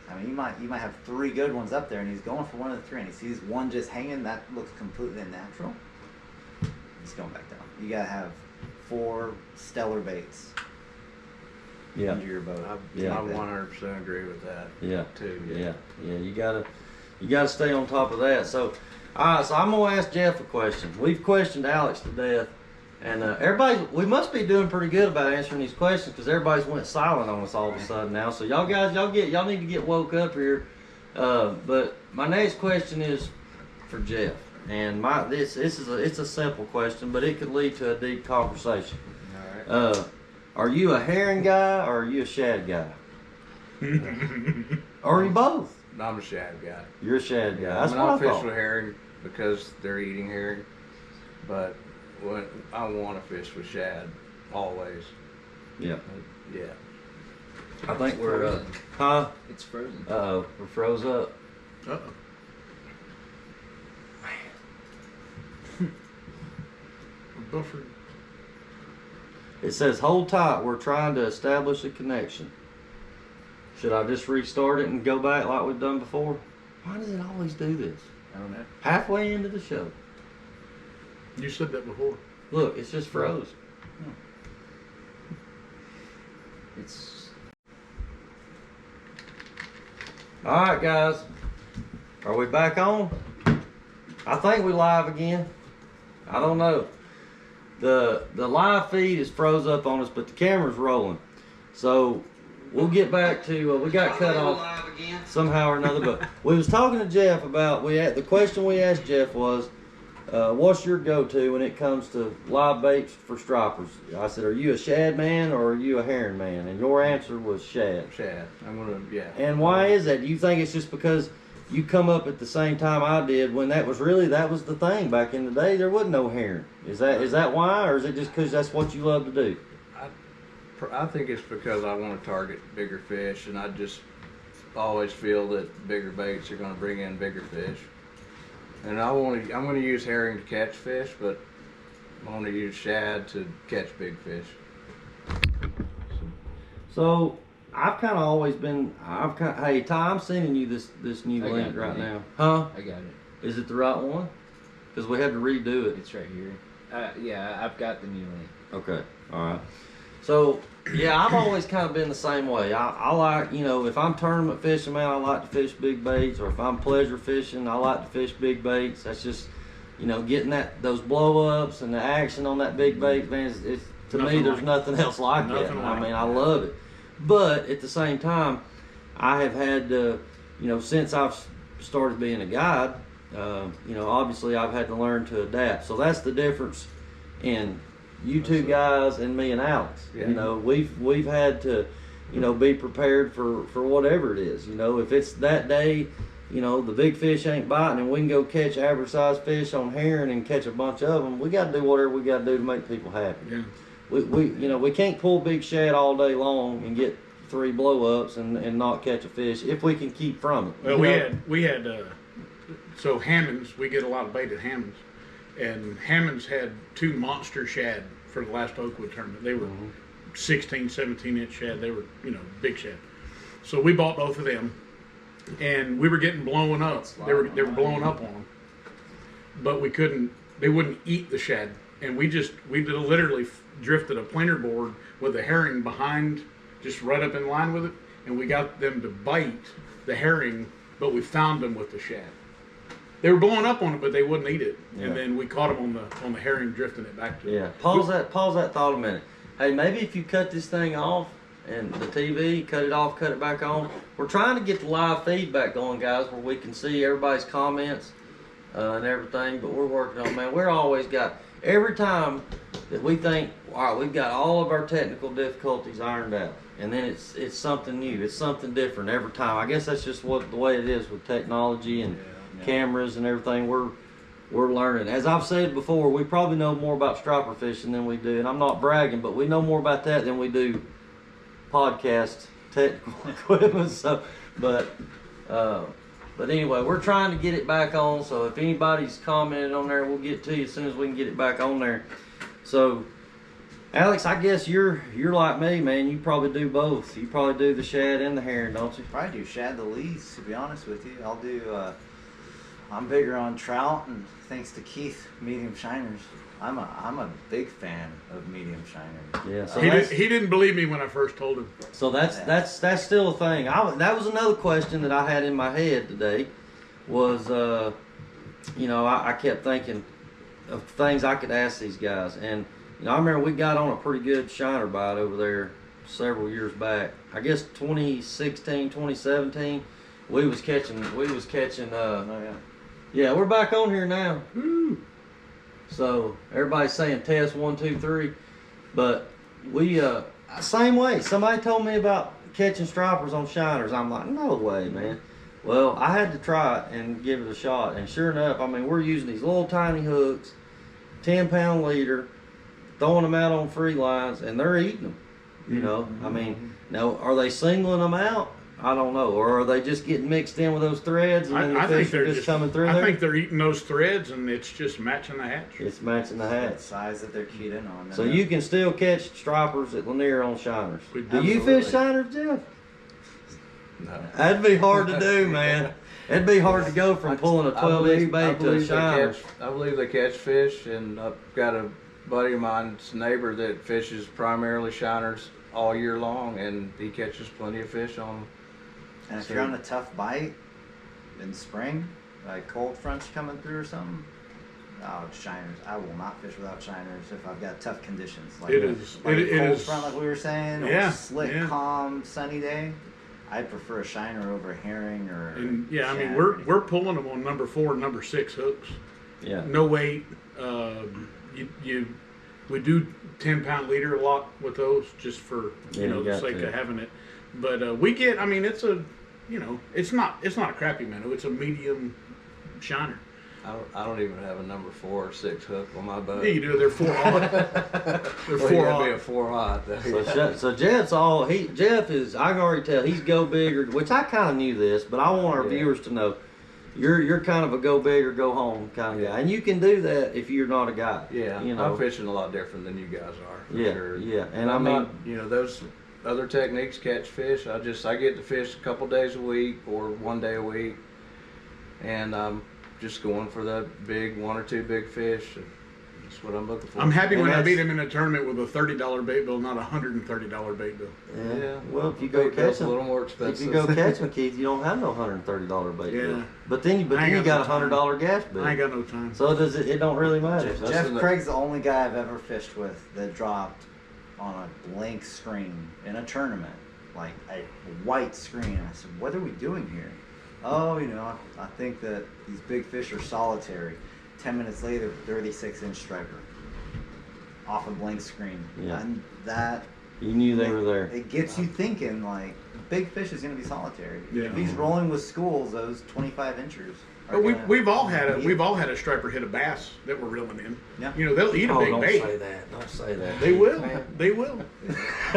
I mean, you might have 3 good ones up there, and he's going for one of the 3, and he sees one just hanging that looks completely unnatural. He's going back down. You gotta have 4 stellar baits Yeah. under your boat. I Yeah. 100% agree with that. Yeah. Too. Yeah. You gotta stay on top of that. So, all right. So I'm gonna ask Jeff a question. We've questioned Alex to death, and we must be doing pretty good about answering these questions because everybody's went silent on us all of a sudden now. So y'all need to get woke up here. But my next question is for Jeff, and it's a simple question, but it could lead to a deep conversation. All right. Are you a herring guy or are you a shad guy? Or are you both? I'm a shad guy. You're a shad guy. Yeah, That's I'm what not I fish thought. with herring because they're eating herring, but when I want to fish with shad, always. Yeah. Yeah. I think we're huh? It's frozen. Uh-oh, we're froze up. Uh-oh. We're buffered. It says hold tight, we're trying to establish a connection. Should I just restart it and go back like we've done before? Why does it always do this? I don't know. Halfway into the show. You said that before. Look, it's just froze. It's alright guys. Are we back on? I think we live again. I don't know. the live feed is froze up on us, but the camera's rolling. So we'll get back to we got cut off somehow or another. But we was talking to Jeff about the question we asked Jeff was, what's your go-to when it comes to live baits for stripers? I said, are you a shad man or are you a herring man? And your answer was shad. Shad. Yeah. And why is that? Do you think it's just because you come up at the same time I did when that was the thing back in the day? There wasn't no herring. Is that why, or is it just because that's what you love to do? I think it's because I want to target bigger fish, and I just always feel that bigger baits are going to bring in bigger fish. And I'm going to use herring to catch fish, but I'm going to use shad to catch big fish. So I've kind of always been. Hey Ty, I'm sending you this new link right now. Huh? I got it. Is it the right one? Because we had to redo it. It's right here. Yeah, I've got the new link. Okay. All right. So yeah, I've always kind of been the same way. I like, if I'm tournament fishing, man, I like to fish big baits. Or if I'm pleasure fishing, I like to fish big baits. That's just, getting those blow ups and the action on that big bait, man. It's to me, there's nothing else like that. I mean, I love it. But at the same time, I have had, since I've started being a guide, obviously I've had to learn to adapt. So that's the difference in you two guys and me and Alex. Yeah. We've had to, be prepared for whatever it is. If it's that day, the big fish ain't biting and we can go catch average size fish on herring and catch a bunch of them, we got to do whatever we got to do to make people happy. Yeah. We can't pull big shad all day long and get 3 blow-ups and not catch a fish if we can keep from it. Well, we had so Hammonds, we get a lot of bait at Hammonds, and Hammonds had 2 monster shad for the last Oakwood tournament. They were 16, 17-inch shad. They were, big shad. So we bought both of them, and we were getting blown up. They were blowing up on them, but we couldn't. They wouldn't eat the shad, and we literally drifted a planer board with a herring behind, just right up in line with it, and we got them to bite the herring, but we found them with the shad. They were blowing up on it, but they wouldn't eat it. Yeah. And then we caught them on the herring, drifting it back to it. Yeah. Pause that thought a minute. Hey, maybe if you cut this thing off and the TV, cut it off, cut it back on. We're trying to get the live feedback going, guys, where we can see everybody's comments and everything. But we're working on it, man. We're always got every time that we think, all right, we've got all of our technical difficulties ironed out, and then it's something new, it's something different every time. I guess that's just the way it is with technology and cameras and everything. We're learning. As I've said before, we probably know more about striper fishing than we do, and I'm not bragging, but we know more about that than we do podcast technical equipment. So, but anyway, we're trying to get it back on. So if anybody's commented on there, we'll get to you as soon as we can get it back on there. So, Alex, I guess you're like me, man. You probably do both. You probably do the shad and the herring, don't you? Probably do shad the least, to be honest with you. I'll do. I'm bigger on trout, and thanks to Keith, medium shiners. I'm a big fan of medium shiners. Yeah. So he didn't believe me when I first told him. So that's still a thing. That was another question that I had in my head today. Was I kept thinking of things I could ask these guys, and I remember we got on a pretty good shiner bite over there several years back. I guess 2016, 2017. We was catching. Yeah, we're back on here now. Woo. So everybody's saying test 1, 2, 3, but we same way. Somebody told me about catching stripers on shiners. I'm like, no way, man. Well, I had to try it and give it a shot, and sure enough, I mean, we're using these little tiny hooks, 10-pound leader, throwing them out on free lines, and they're eating them. I mean, now are they singling them out? I don't know. Or are they just getting mixed in with those threads and then the fish are just coming through there? I think they're eating those threads and it's just matching the hatch. It's matching the hatch. That size that they're keyed in on. So you can still catch stripers at Lanier on shiners. Do you Absolutely. fish shiners, Jeff? No. That'd be hard to do, man. It'd be hard to go from pulling a 12-inch bait to a shiner. I believe they catch fish, and I've got a buddy of mine's neighbor that fishes primarily shiners all year long, and he catches plenty of fish on them. And if you're on a tough bite in spring, like cold fronts coming through or something, Oh, shiners. I will not fish without shiners if I've got tough conditions. Like It is. like It a cold is. front, like we were saying, or Yeah, slick, yeah. calm, sunny day. I'd prefer a shiner over a herring or. And yeah, I mean shad. we're pulling them on number 4 and number 6 hooks. Yeah. No weight. We do 10-pound leader a lot with those just for Yeah, you the got sake to. of having it. But we get. I mean, it's a it's not a crappy minnow. It's a medium shiner. I don't even have a number 4 or 6 hook on my boat. Yeah, you do. They're 4-aught. They're Well, you gotta be 4-aught. a 4-aught though. So Jeff's all Jeff is. I can already tell he's go big or, which I kind of knew this, but I want our Yeah. viewers to know you're kind of a go big or go home kind of guy, and you can do that if you're not a guy. Yeah, you know. I'm fishing a lot different than you guys are. For Yeah, sure. yeah, and I'm I mean, not, those other techniques catch fish. I get to fish a couple days a week or 1 day a week, and I'm just going for the big 1 or 2 big fish. That's what I'm looking for. I'm happy And when I that's- beat him in a tournament with a $30 bait bill, not a $130 bait bill. yeah. Well, if you go Bait bill's catch a little them, more if expensive. you go catch them, Keith, you don't have no $130 bait bill. Yeah. But then you I ain't got a got no $100 gas bill. I ain't got no time. So it don't really matter. That's Jeff in the- Craig's the only guy I've ever fished with that dropped on a blank screen in a tournament, like a white screen. I said, "What are we doing here?" Oh, I think that these big fish are solitary. 10 minutes later, 36-inch striper off a blank screen. Yeah. And that You knew they were there. it gets you thinking like big fish is going to be solitary. Yeah. If he's rolling with schools, those 25 inchers. are But gonna we've all had be- a striper hit a bass that we're reeling in. Yeah. They'll eat a big don't bait. say that. Don't say that. They will. Man. They will.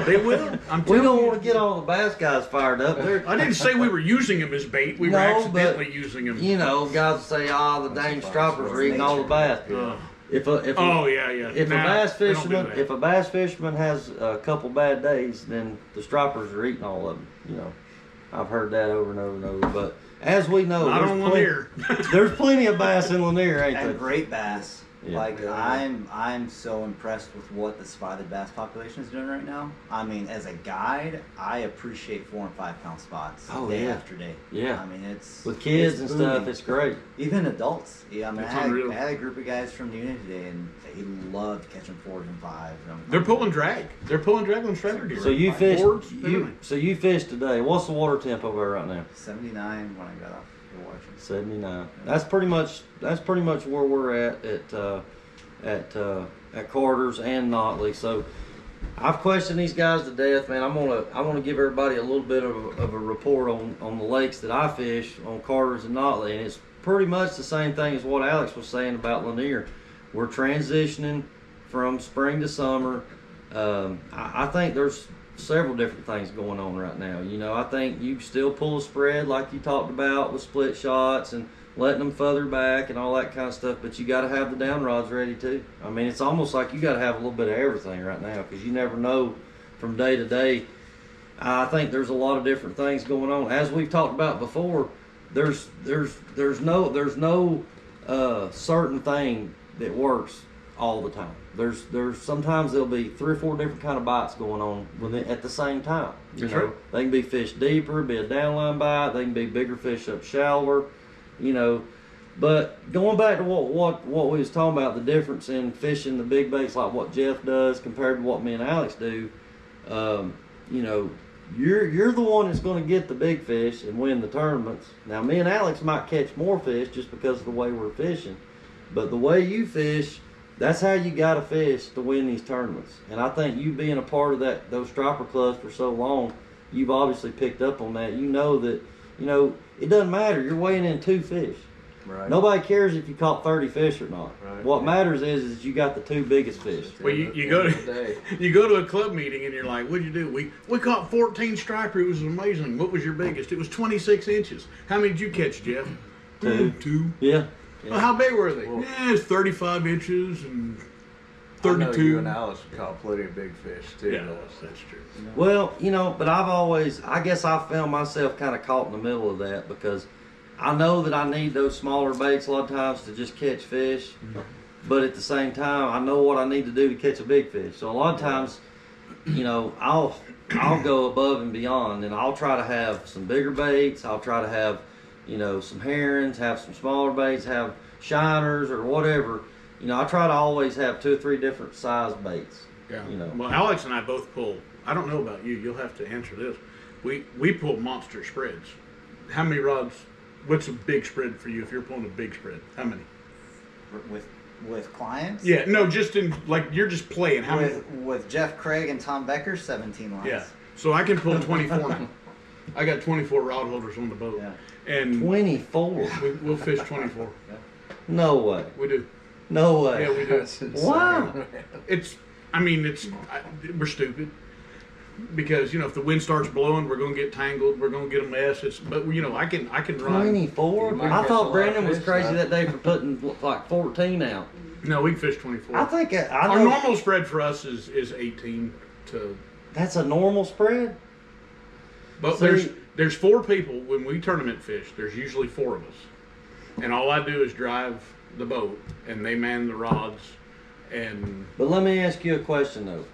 They will. I'm We telling don't you. want to get all the bass guys fired up. I didn't say we were using them as bait. We were No, accidentally but, using them. Guys say, the dang stroppers are eating all the bass. If a bass fisherman has a couple bad days, then the stroppers are eating all of them. I've heard that over and over and over. But as we know, Not on Lanier. there's plenty of bass in Lanier, ain't and there? great bass. Yeah. Like Yeah. I'm so impressed with what the spotted bass population is doing right now. I mean, as a guide, I appreciate 4 and 5 pound spots Oh, day yeah. after day. Yeah. I mean, it's With kids and it's stuff, booming. it's great. Even adults. Yeah, I mean, It's I unreal. had a group of guys from Newton today, and they loved catching 4s and 5s. They're pulling drag. They're pulling drag on striper gear. So you fished. Boards, everything. You fished today. What's the water temp over there right now? 79 when I got off the watching. 79. That's pretty much where we're at Carter's and Notley. So I've questioned these guys to death, man. I want to give everybody a little bit of a report on the lakes that I fish on Carter's and Notley, and it's pretty much the same thing as what Alex was saying about Lanier. We're transitioning from spring to summer. I think there's several different things going on right now. I think you still pull a spread like you talked about with split shots and letting them further back and all that kind of stuff, but you got to have the down rods ready too. I mean, it's almost like you got to have a little bit of everything right now because you never know from day to day. I think there's a lot of different things going on. As we've talked about before, there's no certain thing that works all the time. There's sometimes there'll be 3 or 4 different kind of bites going on at the same time. That's right. They can be fish deeper, be a downline bite. They can be bigger fish up shallower. But going back to what we was talking about, the difference in fishing the big baits like what Jeff does compared to what me and Alex do, you're the one that's going to get the big fish and win the tournaments. Now me and Alex might catch more fish just because of the way we're fishing, but the way you fish, that's how you got to fish to win these tournaments. And I think you being a part of those striper clubs for so long, you've obviously picked up on that. It doesn't matter. You're weighing in 2 fish. Right. Nobody cares if you caught 30 fish or not. Right. What matters is you got the 2 biggest fish. Well, you go to a club meeting and you're like, "What'd you do?" We caught 14 striper. It was amazing. What was your biggest? It was 26 inches. How many did you catch, Jeff? 2. 2. Yeah. Well, how big were they? Well- It's 35 inches and I know 32. you and Alice caught plenty of big fish too. Yeah, that's true. Well, but I guess I found myself kind of caught in the middle of that because I know that I need those smaller baits a lot of times to just catch fish, but at the same time, I know what I need to do to catch a big fish. So a lot of times, I'll go above and beyond, and I'll try to have some bigger baits. I'll try to have you know, some herons, have some smaller baits, have shiners or whatever. You know, I try to always have 2 or 3 different size baits. Yeah. You know. Well, Alex and I both pull. I don't know about you. You'll have to answer this. We pull monster spreads. How many rods? What's a big spread for you if you're pulling a big spread? How many? With clients? Yeah. No, just in like you're just playing. How many? With Jeff Craig and Tom Becker, 17 lines. Yeah. So I can pull 24 now. I got 24 rod holders on the boat. Yeah. And 24. we'll fish 24. No way. We do. No way. Yeah, we do. Wow. We're stupid. Because, you know, if the wind starts blowing, we're going to get tangled. We're going to get a mess. But, you know, I can run. 24? You might I catch a thought lot Brandon of was fish, crazy huh? that day for putting like 14 out. No, we can fish 24. I think I Our know normal spread for us is 18 to. that's a normal spread. But See- there's 4 people when we tournament fish. There's usually 4 of us, and all I do is drive the boat, and they man the rods, and But let me ask you a question though.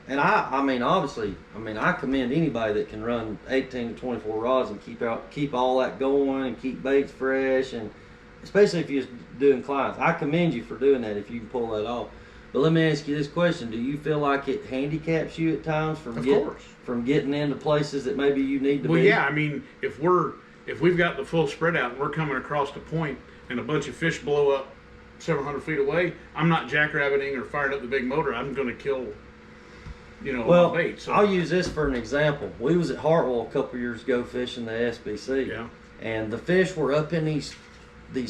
And I mean, obviously, I commend anybody that can run 18 to 24 rods and keep all that going and keep baits fresh, and especially if you're doing clients. I commend you for doing that if you can pull that off. But let me ask you this question: do you feel like it handicaps you at times from getting into places that maybe you need to be? well, yeah. I mean, if we've got the full spread out and we're coming across the point and a bunch of fish blow up several hundred feet away, I'm not jackrabbiting or firing up the big motor. I'm going to kill. You know, Well, my bait. So, I'll use this for an example. We was at Hartwell a couple years ago fishing the SBC, yeah, and the fish were up in these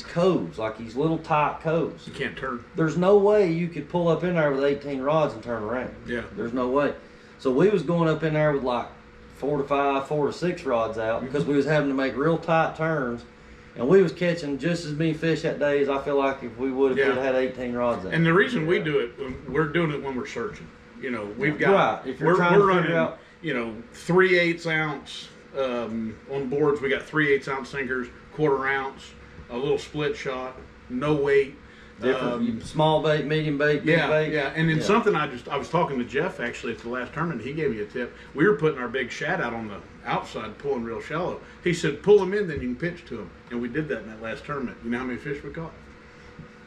coves, like these little tight coves. you can't turn. There's no way you could pull up in there with 18 rods and turn around. Yeah. There's no way. So we was going up in there with like 4 to 5, 4 to 6 rods out because we was having to make real tight turns, and we was catching just as many fish that day as I feel like if we would have Yeah. had 18 rods out. And the reason we do it, we're doing it when we're searching. You know, we've got Right, if you're we're trying to running, figure out- you know, 3/8 ounce on boards. We got 3/8 ounce sinkers, 1/4 ounce, a little split shot, no weight. Different small bait, medium bait, big Yeah, bait. yeah. And then something I was talking to Jeff actually at the last tournament. He gave me a tip. We were putting our big shad out on the outside, pulling real shallow. He said, "Pull them in, then you can pitch to them." And we did that in that last tournament. You know how many fish we caught?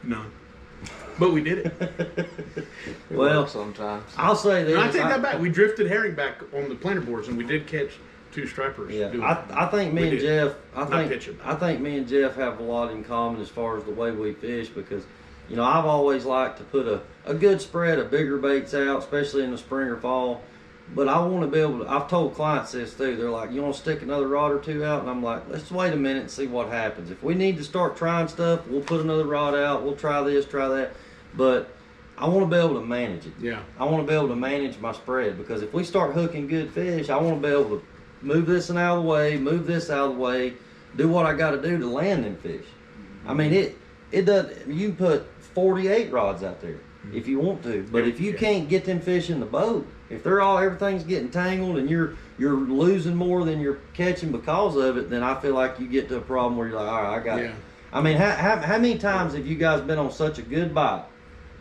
None. But we did it. Well, sometimes. I'll say this. And I take that back. We drifted herring back on the planer boards, and we did catch 2 stripers. Yeah, doing I think me We and did. Jeff. Not pitching. I think me and Jeff have a lot in common as far as the way we fish because, you know, I've always liked to put a good spread of bigger baits out, especially in the spring or fall. But I want to be able to. I've told clients this too. They're like, "You want to stick another rod or 2 out?" And I'm like, "Let's wait a minute and see what happens. If we need to start trying stuff, we'll put another rod out. We'll try this, try that." But I want to be able to manage it. Yeah. I want to be able to manage my spread because if we start hooking good fish, I want to be able to move this one out of the way, move this out of the way, do what I got to do to land them fish. I mean, it does. You can put 48 rods out there if you want to, but if you can't get them fish in the boat, if everything's getting tangled and you're losing more than you're catching because of it, then I feel like you get to a problem where you're like, all right, I got it. I mean, how many times have you guys been on such a good bite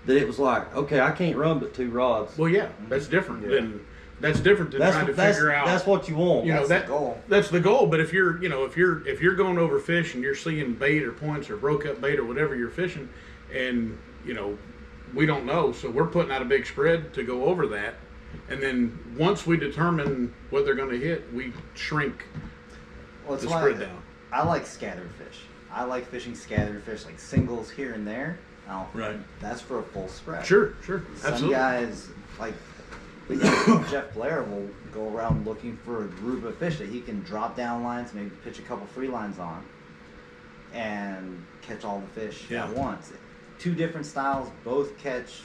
that it was like, okay, I can't run but 2 rods? Well, yeah, that's different than trying to figure out. That's what you want. You know, That's the goal. That's the goal. But if you're going over fish and you're seeing bait or points or broke up bait or whatever you're fishing, and you know, we don't know, so we're putting out a big spread to go over that, and then once we determine what they're going to hit, we shrink Well, it's the why spread down. I like scattered fish. I like fishing scattered fish, like singles here and there. Now, Right. that's for a full spread. Sure, Some absolutely. guys, like the guy like Jeff Blair, will go around looking for a group of fish that he can drop down lines, maybe pitch a couple free lines on, and catch all the fish Yeah. at once. 2 different styles, both catch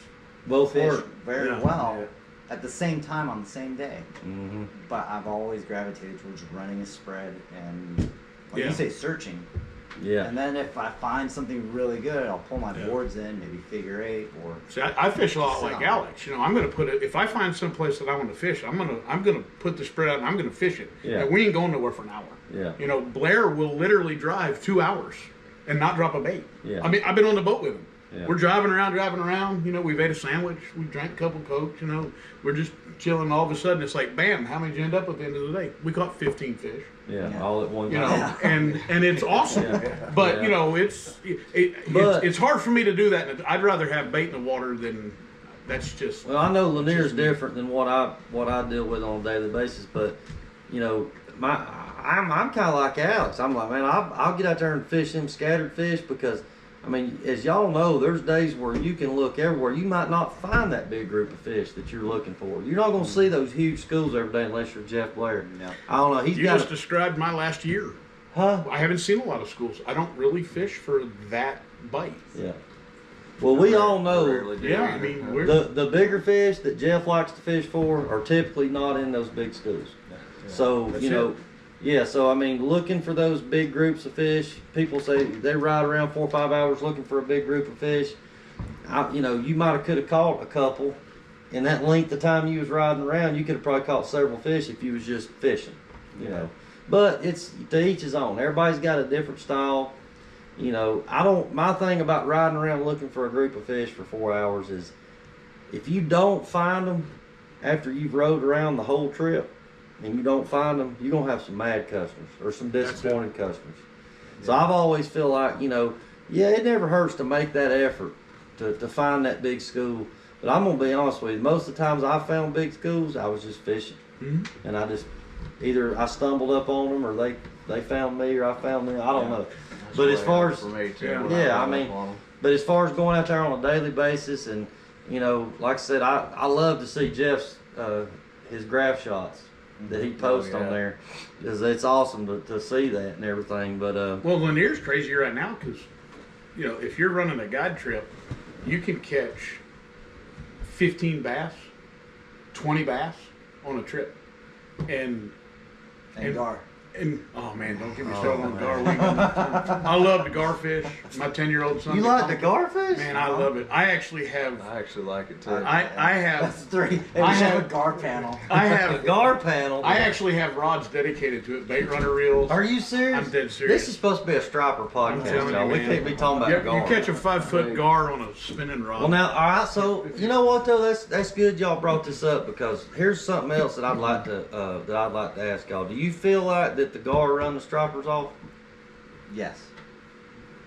Both fish work. very Yeah. well at the same time on the same day. Mm-hmm. But I've always gravitated towards running a spread and, like Yeah. you say, searching. Yeah. And then if I find something really good, I'll pull my Yeah. boards in, maybe figure 8 or. See, I fish a lot like Sit on. Alex. You know, I'm going to put it. If I find some place that I want to fish, I'm gonna put the spread out and I'm going to fish it. Yeah. And we ain't going nowhere for an hour. Yeah. You know, Blair will literally drive 2 hours and not drop a bait. Yeah. I mean, I've been on the boat with him. Yeah. We're driving around. You know, we've ate a sandwich. We drank a couple Cokes. You know, we're just chilling. All of a sudden, it's like, bam! How many did you end up with at the end of the day? We caught 15 fish. Yeah, Yeah. all at one You time. know, and it's awesome. Yeah. But Yeah. you know, it's hard for me to do that. And I'd rather have bait in the water than that's just. Well, I know Lanier's different than what I deal with on a daily basis, but you know, I'm kind of like Alex. I'm like, man, I'll get out there and fish them scattered fish because, I mean, as y'all know, there's days where you can look everywhere. You might not find that big group of fish that you're looking for. You're not going to see those huge schools every day unless you're Jeff Blair. Yeah. I don't know. He's You got just described my last year. huh? I haven't seen a lot of schools. I don't really fish for that bite. Yeah. Well, we all know Rarely do Yeah, I either. mean, we're, the bigger fish that Jeff likes to fish for are typically not in those big schools. So, That's you know, it. yeah, so I mean, looking for those big groups of fish, people say they ride around 4 or 5 hours looking for a big group of fish. You know, you might have could have caught a couple. In that length of time you was riding around, you could have probably caught several fish if you was just fishing, you know. But it's to each his own. Everybody's got a different style. You know, my thing about riding around looking for a group of fish for 4 hours is if you don't find them after you've rode around the whole trip, and you don't find them, you're going to have some mad customers or some disappointed customers. So I've always feel like, you know, yeah, it never hurts to make that effort to find that big school. But I'm going to be honest with you, most of the times I found big schools, I was just fishing. Mm-hmm. And I just, either I stumbled up on them or they found me or I found them. I don't know. That's But the as way far it as, was for me too, yeah, when I rode mean, up on 'em. but as far as going out there on a daily basis and, you know, like I said, I love to see Jeff's, his graph shots that he posts on there, because it's awesome to see that and everything. But well, Lanier's crazy right now because, you know, if you're running a guide trip, you can catch 15 bass, 20 bass on a trip, and gar. And oh man, don't get me started on gar. I love the garfish. My 10-year-old son. you like the garfish? Man, I love it. I actually have. I actually like it too. I have. That's three. They I should have have- a gar panel. I The have. gar panel. I actually have rods dedicated to it. Bait runner reels. Are you serious? I'm dead serious. This is supposed to be a striper I'm podcast, telling y'all. you, We man. can't be talking about gar. You catch a 5-foot gar on a spinning rod. Well, now, all right. So you know what though? That's good. Y'all brought this up because here's something else that I'd like to ask y'all. Do you feel like that the gar run the stripers off? Yes.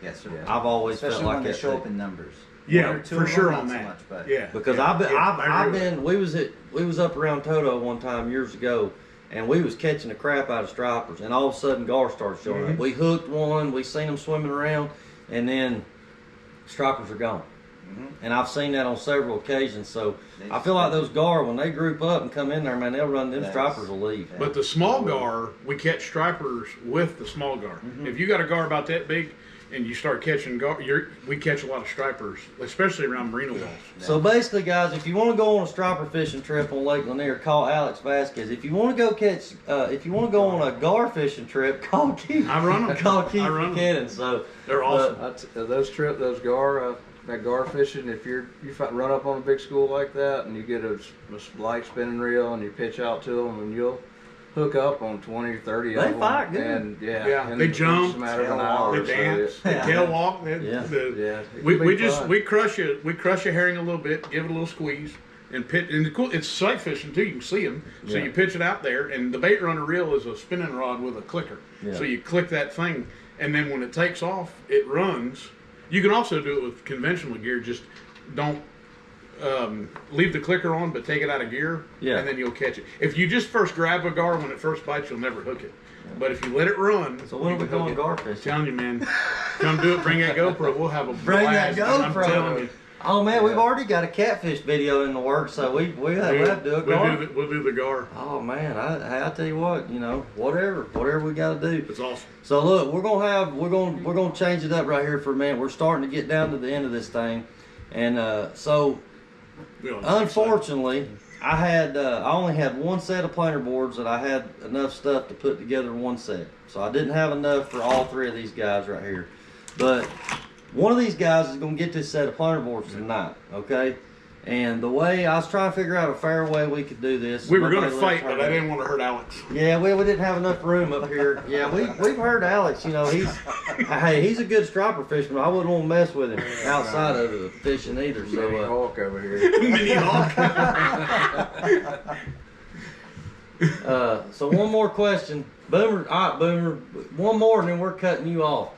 Yes, sir. Yeah. I've always Especially felt like when they that show too. up in numbers. yeah, One or two for of sure them, on not so that. much, but Yeah, Because yeah, I've been, yeah, I I've agree with been, we was up around Toto one time years ago, and we was catching the crap out of stripers, and all of a sudden gar started showing up. We hooked one, we seen them swimming around, and then stripers are gone. And I've seen that on several occasions. So I feel like those gar, when they group up and come in there, man, they'll run. Them That's- stripers will leave. But the small gar, we catch stripers with the small gar. If you got a gar about that big and you start catching gar, we catch a lot of stripers, especially around marina walls. So basically, guys, if you want to go on a striper fishing trip on Lake Lanier, call Alex Vasquez. If you want to go catch, if you want to go on a gar fishing trip, call Keith. I run 'em. Call Keith I run 'em. Mackinnon. So They're awesome. Those gar, that gar fishing. If you run up on a big school like that and you get a light spinning reel and you pitch out to them and you'll hook up on 20, 30 of They them. fight good. And Yeah, and they it's jump, just a matter of an tail hour They or so. dance, they Yeah. tail walk. Yeah. Yeah, it We can be just fun. we crush a herring a little bit, give it a little squeeze, and pitch. And it's sight fishing too. You can see them, so Yeah. you pitch it out there. And the bait runner reel is a spinning rod with a clicker. Yeah. So you click that thing, and then when it takes off, it runs. You can also do it with conventional gear. Just don't leave the clicker on, but take it out of gear, Yeah. and then you'll catch it. If you just first grab a gar when it first bites, you'll never hook it. But if you let it run, So when you are we can hook going it. gar I'm fishing? telling you, man, come do it. Bring that GoPro. We'll have a Bring that blast. I'm GoPro. telling you. Oh man, we've already got a catfish video in the works, so we have to do a gar. We'll do the gar. Oh man, I tell you what, you know, whatever we got to do. It's awesome. So look, we're gonna change it up right here for a minute. We're starting to get down to the end of this thing, and so We don't- unfortunately, I only had one set of planer boards that I had enough stuff to put together in one set. So I didn't have enough for all three of these guys right here. But one of these guys is gonna get this set of planer boards tonight, okay? And the way I was trying to figure out a fair way we could do this. we were going to Nobody fight, left but her I in. didn't want to hurt Alex. Yeah, we didn't have enough room up here. Yeah, we've heard Alex. You know, he's a good striper fisherman. I wouldn't want to mess with him outside of the fishing either. Mini So Hulk over here. Mini Hawk. So one more question, Boomer. All right, Boomer. One more, and then we're cutting you off.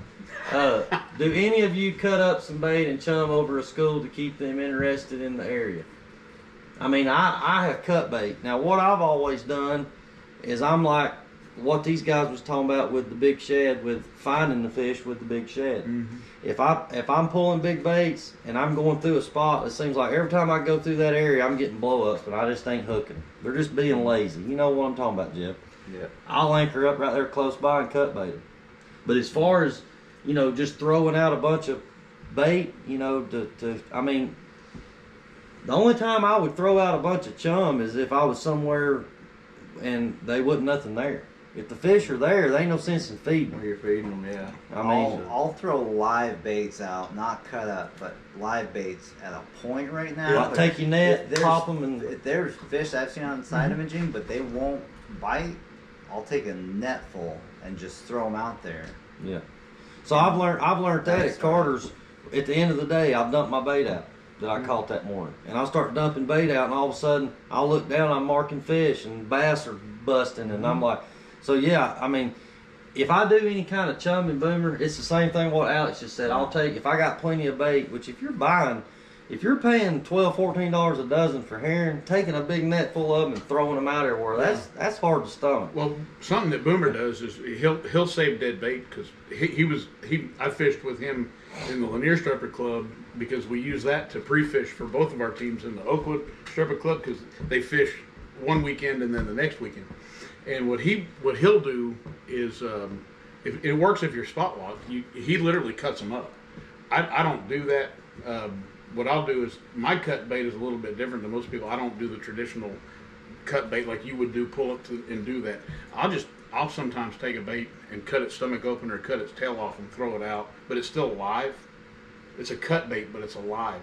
Do any of you cut up some bait and chum over a school to keep them interested in the area? I mean, I have cut bait. Now, what I've always done is I'm like what these guys was talking about with the big shed, with finding the fish with the big shed. Mm-hmm. If I'm pulling big baits and I'm going through a spot, it seems like every time I go through that area, I'm getting blow ups, but I just ain't hooking. They're just being lazy. You know what I'm talking about, Jeff? Yeah. I'll anchor up right there close by and cut bait them. But as far as, you know, just throwing out a bunch of bait, you know, I mean, the only time I would throw out a bunch of chum is if I was somewhere and they wasn't nothing there. If the fish are there, there ain't no sense in feeding When them. you're feeding them, yeah. I mean, I'll throw live baits out, not cut up, but live baits at a point right now. yeah, But take your net, there's- pop them, and if there's fish I've seen on side imaging, but they won't bite. I'll take a net full and just throw them out there. yeah. So I've learned that Nice. at Carter's. At the end of the day, I've dumped my bait out that I caught that morning, and I'll start dumping bait out, and all of a sudden I'll look down, I'm marking fish, and bass are busting, and I'm like, so yeah, I mean, if I do any kind of chum and boomer, it's the same thing what Alex just said. I'll take, if I got plenty of bait, which if you're paying $12, $14 a dozen for herring, taking a big net full of them and throwing them out everywhere, that's hard to stomach. Well, something that Boomer does is he'll save dead bait because I fished with him in the Lanier Stripper Club because we use that to pre-fish for both of our teams in the Oakwood Stripper Club because they fish one weekend and then the next weekend. And what he'll do is if it works if you're spot locked, he literally cuts them up. I don't do that. What I'll do is my cut bait is a little bit different than most people. I don't do the traditional cut bait like you would do, pull it and do that. I'll sometimes take a bait and cut its stomach open or cut its tail off and throw it out, but it's still alive. It's a cut bait, but it's alive,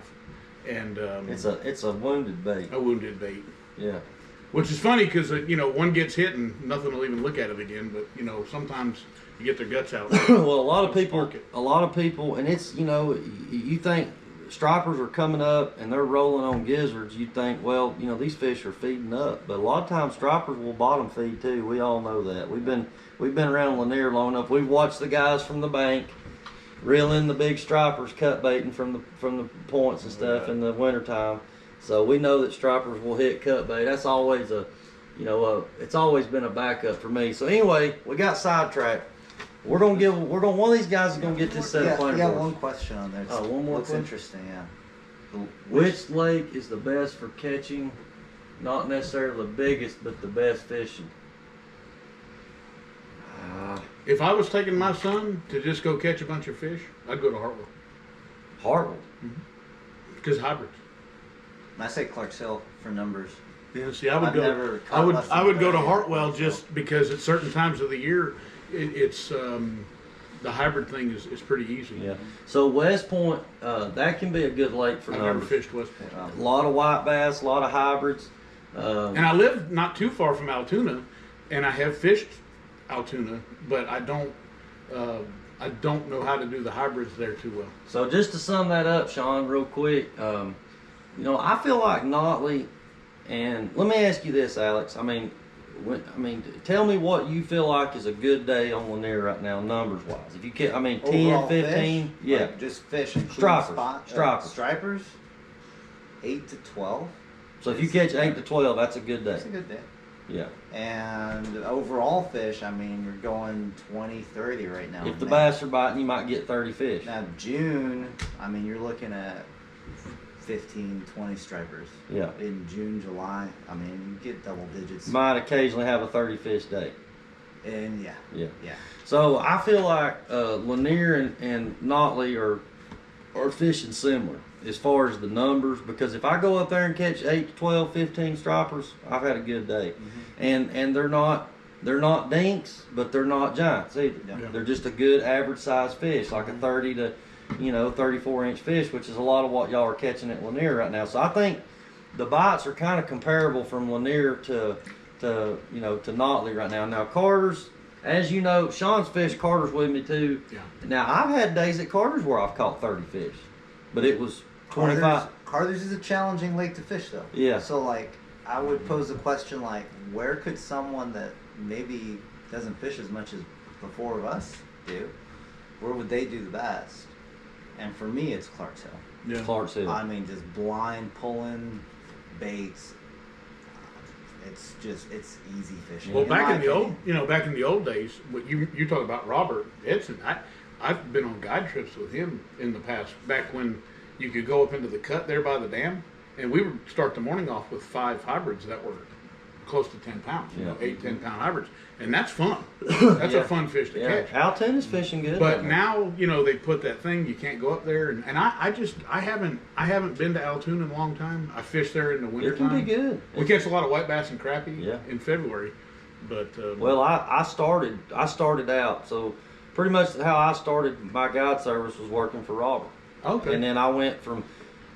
and It's a wounded bait. a wounded bait. Yeah. Which is funny because one gets hit and nothing will even look at it again. But sometimes you get their guts out. Well, a lot of Spark it. people, and it's you think stripers are coming up and they're rolling on gizzards. You think, well, these fish are feeding up, but a lot of times stripers will bottom feed too. We all know that. We've been around Lanier long enough. We've watched the guys from the bank reel in the big stripers cut baiting from the points and stuff in the wintertime. So we know that stripers will hit cut bait. That's always it's always been a backup for me. So anyway, we got sidetracked. One of these guys is gonna get this set of Yeah, playing I got for us. one question on there. Oh, one more Looks question? interesting, yeah. Which lake is the best for catching? Not necessarily the biggest, but the best fishing. If I was taking my son to just go catch a bunch of fish, I'd go to Hartwell Hartwell. because hybrids. And I say Clarks Hill for numbers. Yeah, see, I would I've go. never I caught would. less I than would go to 30 Hartwell so. just because at certain times of the year, it's the hybrid thing is pretty easy. Yeah. So West Point, that can be a good lake for I've never numbers. fished West Point, A lot of white bass, a lot of hybrids. and I live not too far from Altoona, and I have fished Altoona, but I don't know how to do the hybrids there too well. So just to sum that up, Sean, real quick, I feel like Notley, and let me ask you this, Alex. Tell me what you feel like is a good day on Lanier right now, numbers wise. If you can, 10, Overall 15, fish, yeah. like just fish, including Stripers, stripers, 8 to 12. So if you catch 8 to 12, that's a good day. That's a good day. Yeah. And overall fish, you're going 20, 30 right now. If the Now- bass are biting, you might get 30 fish. Now June, you're looking at 15, 20 stripers. Yeah. In June, July, you get double digits. Might occasionally have a 30 fish day. And yeah. Yeah. Yeah. So I feel like Lanier and Notley are fishing similar as far as the numbers, because if I go up there and catch 8 to 12, 15 stripers, I've had a good day. Mm-hmm. And they're not dinks, but they're not giants either. Yeah. They're just a good average size fish, like a 30 to 34-inch fish, which is a lot of what y'all are catching at Lanier right now. So I think the bites are kind of comparable from Lanier to Notley right now. Now Carter's, as you know, Sean's fished Carter's with me too. Yeah. Now I've had days at Carter's where I've caught 30 fish, but it was 25. Carter's is a challenging lake to fish though. Yeah. So I would pose a question like, where could someone that maybe doesn't fish as much as the four of us do, where would they do the best? And for me, it's Clarksville. Yeah. Clark's Hill. I mean, just blind pulling baits. It's easy fishing. Well, back my in the old, opinion. back in the old days, what you talk about Robert Edson. I've been on guide trips with him in the past. Back when you could go up into the cut there by the dam, and we would start the morning off with 5 hybrids that were close to 10 pounds. Yeah. 8, 10 pound hybrids, and that's fun. That's Yeah. a fun fish to Yeah, catch. Altoon is fishing good. But down there. now, they put that thing, you can't go up there, and I haven't been to Altoon in a long time. I fish there in the it wintertime. can be good. We catch a lot of white bass and crappie Yeah. in February, but Well, I started out, so pretty much how I started my guide service was working for Robert. okay. And then I went from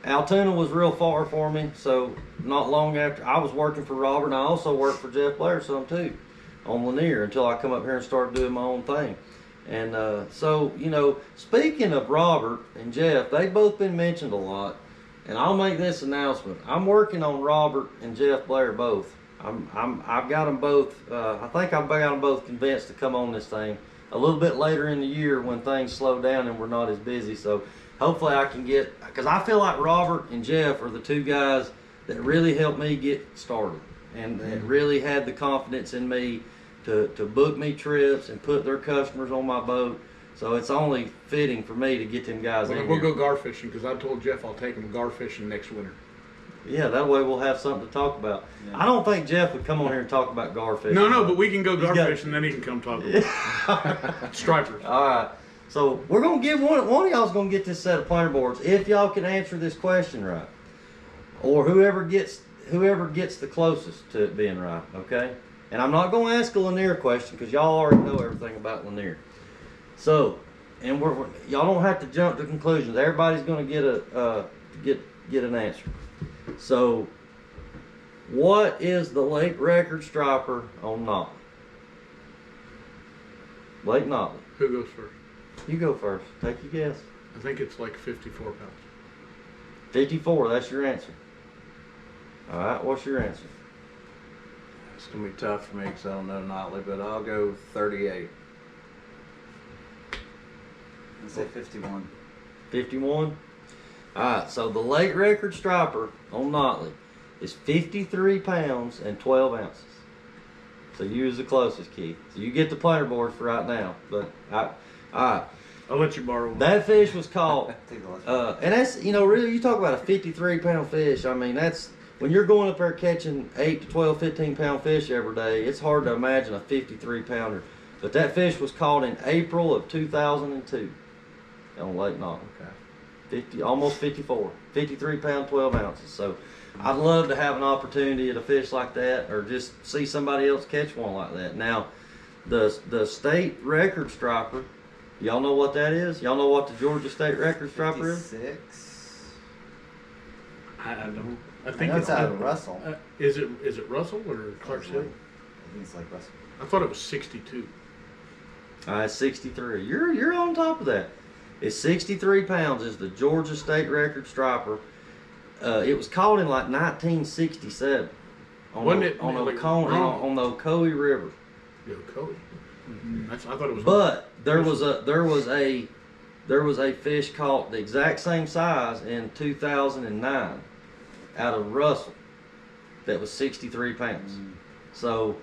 Altoona was real far for me, so not long after I was working for Robert, and I also worked for Jeff Blair some too on Lanier until I come up here and started doing my own thing. And so, speaking of Robert and Jeff, they've both been mentioned a lot, and I'll make this announcement. I'm working on Robert and Jeff Blair both. I've got them both. I think I've got them both convinced to come on this thing a little bit later in the year when things slow down and we're not as busy. So hopefully I can get, because I feel like Robert and Jeff are the two guys that really helped me get started and that really had the confidence in me to book me trips and put their customers on my boat. So it's only fitting for me to get them guys in We'll here. go gar fishing because I told Jeff I'll take him gar fishing next winter. Yeah, that way we'll have something to talk about. Yeah. I don't think Jeff would come on here and talk about gar fishing. No, but we can go gar got- fishing, then he can come talk about stripers. All right. So we're gonna give one of y'all's gonna get this set of planter boards if y'all can answer this question right, or whoever gets the closest to it being right. Okay. And I'm not gonna ask a Lanier question because y'all already know everything about Lanier. So, and y'all don't have to jump to conclusions. Everybody's gonna get an answer. So, what is the lake record striper on Notley? Lake Notley. Who goes first? You go first. Take your guess. I think it's like 54 pounds. 54, that's your answer. All right, what's your answer? It's gonna be tough for me because I don't know Notley, but I'll go 38. I'd say 51. 51? All right, so the lake record striper on Notley is 53 pounds and 12 ounces. So you was the closest, Keith. So you get the planter board for right now. But, all right. I'll let you borrow one. That fish was caught. Take the last And that's, really, you talk about a 53 pound fish. I mean, that's, when you're going up there catching 8 to 12, 15 pound fish every day, it's hard to imagine a 53 pounder. But that fish was caught in April of 2002 on Lake Notley. Okay. Almost 54. 53 pound, 12 ounces. So I'd love to have an opportunity at a fish like that or just see somebody else catch one like that. Now, the state record striper, y'all know what that is? Y'all know what the Georgia state record striper is? 56. I don't. I I think know it's out of Russell. Is it Russell or Clark's Hill? I think it's like Russell. I thought it was 62. 63. You're on top of that. It's 63 pounds is the Georgia state record striper. It was caught in like 1967 on Wasn't the, it on, like Oconee, on the Ocoee River. Yeah, Cody. I thought it was. But there was a fish caught the exact same size in 2009 out of Russell that was 63 pounds. So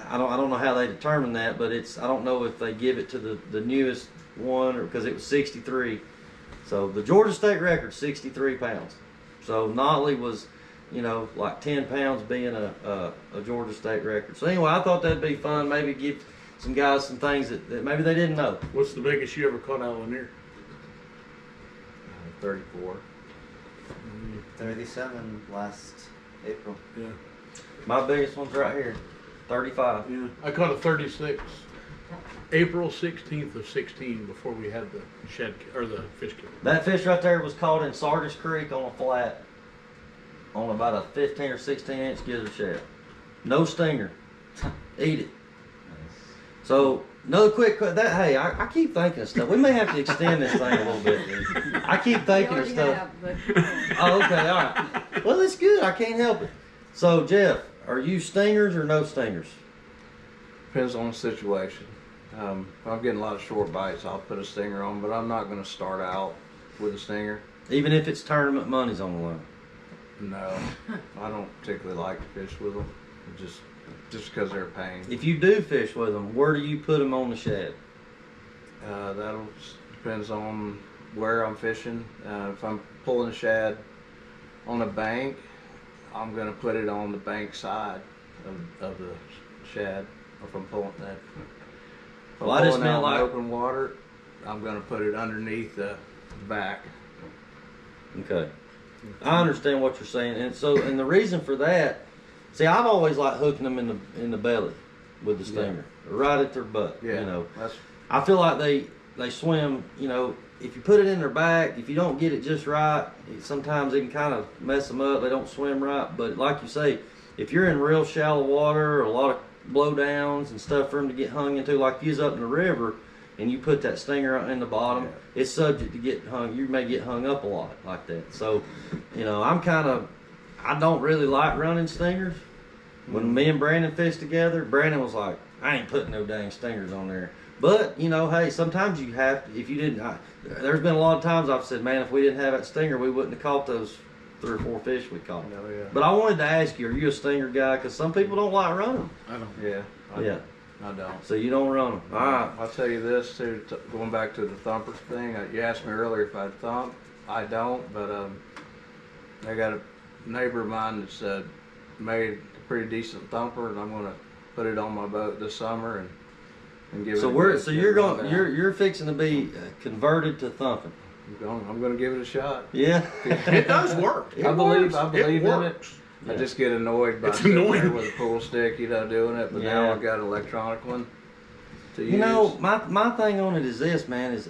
I don't know how they determine that, but I don't know if they give it to the newest one or because it was 63. So the Georgia state record 63 pounds. So Notley was, like 10 pounds being a Georgia state record. So anyway, I thought that'd be fun. Maybe give some guys some things that maybe they didn't know. What's the biggest you ever caught out of Lanier? 34. 37 last April. Yeah. My biggest one's right here, 35. Yeah. I caught a 36. April 16th of 16 before we had the the fish kill. That fish right there was caught in Sardis Creek on a flat on about a 15 or 16 inch gizzard shad. No stinger. Eat it. So another quick hey, I keep thinking of stuff. We may have to extend this thing a little bit. I keep thinking of stuff. Oh, okay, all right. Well, it's good. I can't help it. So Jeff, are you stingers or no stingers? Depends on the situation. If I'm getting a lot of short bites, I'll put a stinger on, but I'm not going to start out with a stinger. Even if it's tournament money's on the line? No, I don't particularly like to fish with them, just because they're a pain. If you do fish with them, where do you put them on the shad? That'll depends on where I'm fishing. If I'm pulling a shad on a bank, I'm going to put it on the bank side of the shad. If I'm pulling that. If I'm Well, I just pulling meant out in like open water, I'm going to put it underneath the back. Okay, I understand what you're saying, and the reason for that, see, I've always liked hooking them in the belly with the stinger, right at their butt. Yeah, you know, that's I feel like they swim. You know, if you put it in their back, if you don't get it just right, sometimes it can kind of mess them up. They don't swim right, but like you say, if you're in real shallow water or a lot of blowdowns and stuff for them to get hung into, like you was up in the river and you put that stinger in the bottom, it's subject to get hung. You may get hung up a lot like that. So, you know, I don't really like running stingers. When me and Brandon fished together, Brandon was like, I ain't putting no dang stingers on there. But, you know, hey, sometimes you have to, if you didn't, there's been a lot of times I've said, man, if we didn't have that stinger, we wouldn't have caught those 3 or 4 fish we caught. Oh, yeah. But I wanted to ask you, are you a stinger guy? Because some people don't like running them. I don't. Yeah. I don't. So you don't run them. All right. I'll tell you this too. Going back to the thumper thing, you asked me earlier if I thump. I don't, but I got a neighbor of mine that's made a pretty decent thumper, and I'm going to put it on my boat this summer and give So it. You're fixing to be converted to thumping. I'm going to give it a shot. Yeah. It does work. I believe in it. works. I just get annoyed by It's sitting there annoying. with a pool stick, doing it. But now I've got an electronic one to use. You know, my thing on it is this, man. Is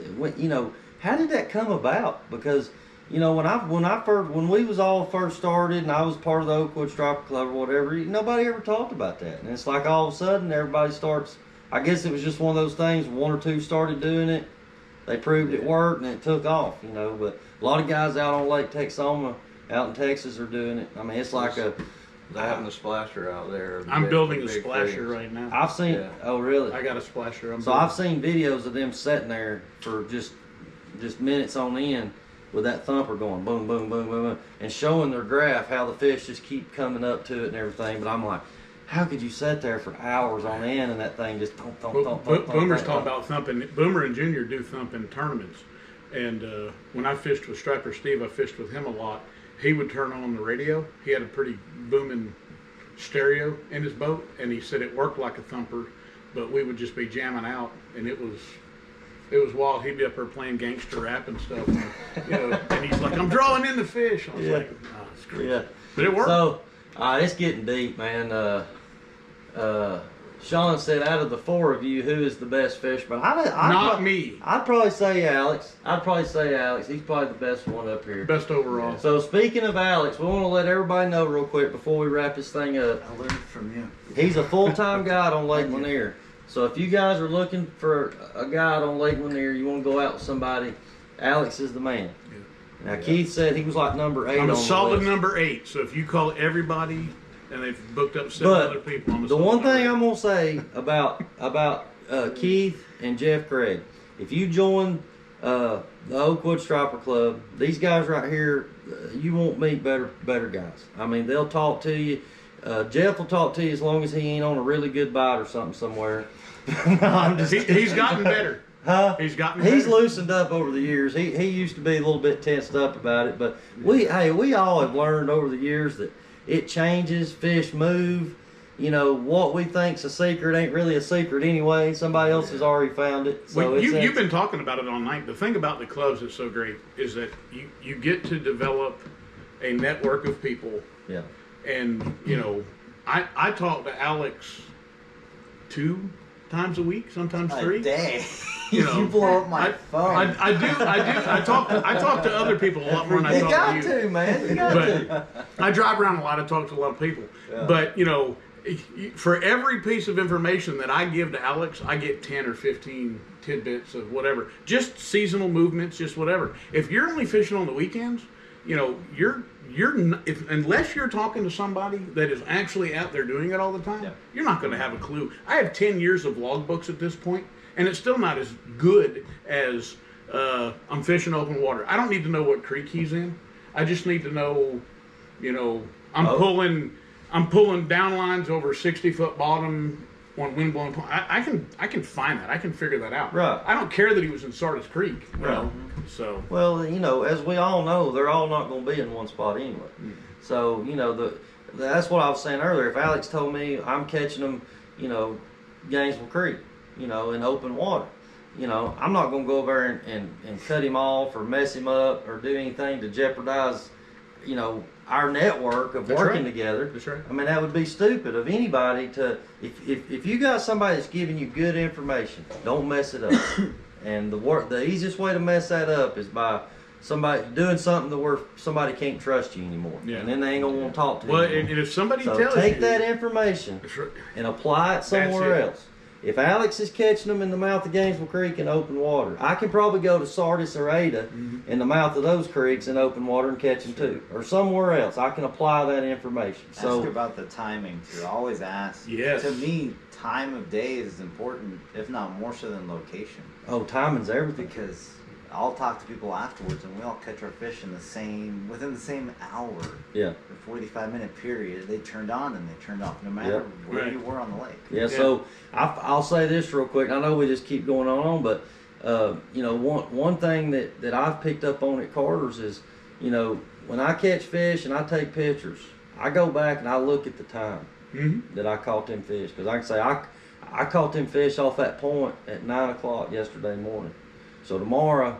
how did that come about? Because when we was all first started, and I was part of the Oakwood Striper Club or whatever, nobody ever talked about that. And it's like all of a sudden everybody starts. I guess it was just one of those things. 1 or 2 started doing it. They proved it worked, and it took off. But a lot of guys out on Lake Texoma, out in Texas, are doing it. I mean, it's like they're having a splasher out there. I'm building a big splasher things. right now. I've seen. Yeah. Oh, really? I got a splasher. I've seen videos of them sitting there for just minutes on end with that thumper going boom, boom, boom, boom, boom, and showing their graph how the fish just keep coming up to it and everything. But I'm like, how could you sit there for hours on end and that thing just thump, thump, thump, thump, Boomer's thump, talking thump. about thumping. Boomer and Junior do thump in tournaments. And when I fished with Striper Steve, I fished with him a lot. He would turn on the radio. He had a pretty booming stereo in his boat, and he said it worked like a thumper, but we would just be jamming out, and it was wild. He'd be up there playing gangster rap and stuff, and he's like, I'm drawing in the fish. I was like, oh, it's crazy. Yeah. But it worked. So, it's getting deep, man. Sean said, out of the 4 of you, who is the best fisherman? Not me. I'd probably say Alex. He's probably the best one up here. Best overall. So speaking of Alex, we want to let everybody know real quick before we wrap this thing up. I learned from you. He's a full-time guide on Lake Lanier. So if you guys are looking for a guide on Lake Lanier, you want to go out with somebody, Alex is the man. Yeah. Now Keith said he was like number 8 I'm on a the solid list. number 8. So if you call everybody and they've booked up 7 other people, I'm a The solid one number thing 8. I'm gonna say about Keith and Jeff Craig, if you join the Oakwood Striper Club, these guys right here, you won't meet better guys. I mean, they'll talk to you. Jeff will talk to you as long as he ain't on a really good bite or something somewhere. No, I'm just He's gotten better. Huh? He's gotten better. He's loosened up over the years. He used to be a little bit tensed up about it, but we all have learned over the years that it changes. Fish move. What we think's a secret ain't really a secret anyway. Somebody else has already found it. So Well, you've been talking about it all night. The thing about the clubs that's so great is that you get to develop a network of people. Yeah. And, I talk to Alex 2 times a week, sometimes 3. A day. You know, You blow up my phone. I do. I talk to other people a lot more than I You talk got to you. to, man. You got to. But I drive around a lot. I talk to a lot of people. Yeah. But for every piece of information that I give to Alex, I get 10 or 15 tidbits of whatever, just seasonal movements, just whatever. If you're only fishing on the weekends, you know, unless you're talking to somebody that is actually out there doing it all the time, you're not going to have a clue. I have 10 years of logbooks at this point, and it's still not as good as I'm fishing open water. I don't need to know what creek he's in. I just need to know, you know, I'm pulling down lines over 60-foot bottom on windblown point. I can find that. I can figure that out. Right. I don't care that he was in Sardis Creek. You know? So. Well, you know, as we all know, they're all not going to be in one spot anyway. So, you know, that's what I was saying earlier. If Alex told me I'm catching them, you know, Gainesville Creek, you know, in open water, you know, I'm not going to go over and cut him off or mess him up or do anything to jeopardize, you know, our network of working together. That's right. I mean, that would be stupid of anybody to, if you got somebody that's giving you good information, don't mess it up. And the easiest way to mess that up is by somebody doing something to where somebody can't trust you anymore. Yeah. And then they ain't going to want to talk to you anymore. And if somebody tells you... take that information and apply it somewhere else. If Alex is catching them in the mouth of Gainesville Creek in open water, I can probably go to Sardis or Ada in the mouth of those creeks in open water and catch them too. Or somewhere else. I can apply that information. Ask about the timing too. I always ask. Yes. To me, time of day is important, if not more so than location. Oh, timing's everything. Because I'll talk to people afterwards and we all catch our fish within the same hour. Yeah. Or 45-minute period. They turned on and they turned off no matter where you were on the lake. Yeah, so I'll say this real quick. I know we just keep going on, but you know, one thing that I've picked up on at Carter's is, you know, when I catch fish and I take pictures, I go back and I look at the time that I caught them fish. Because I can say I caught them fish off that point at 9 o'clock yesterday morning. So tomorrow,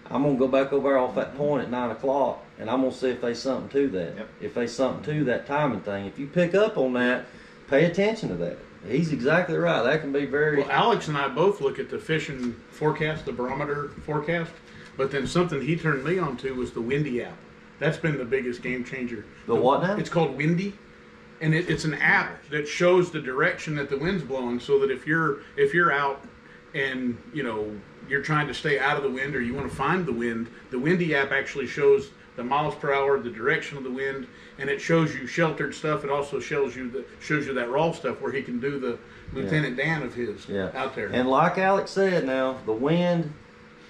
I'm going to go back over off that point at 9 o'clock, and I'm going to see if there's something to that. Yep. If there's something to that timing thing. If you pick up on that, pay attention to that. He's exactly right. That can be very... Well, Alex and I both look at the fishing forecast, the barometer forecast, but then something he turned me on to was the Windy app. That's been the biggest game changer. The what now? It's called Windy, and it's an app that shows the direction that the wind's blowing, so that if you're out and, you know, you're trying to stay out of the wind or you want to find the wind, the Windy app actually shows the miles per hour, the direction of the wind, and it shows you sheltered stuff. It also shows you that raw stuff where he can do the Lieutenant Dan of his out there. And like Alex said, now the wind,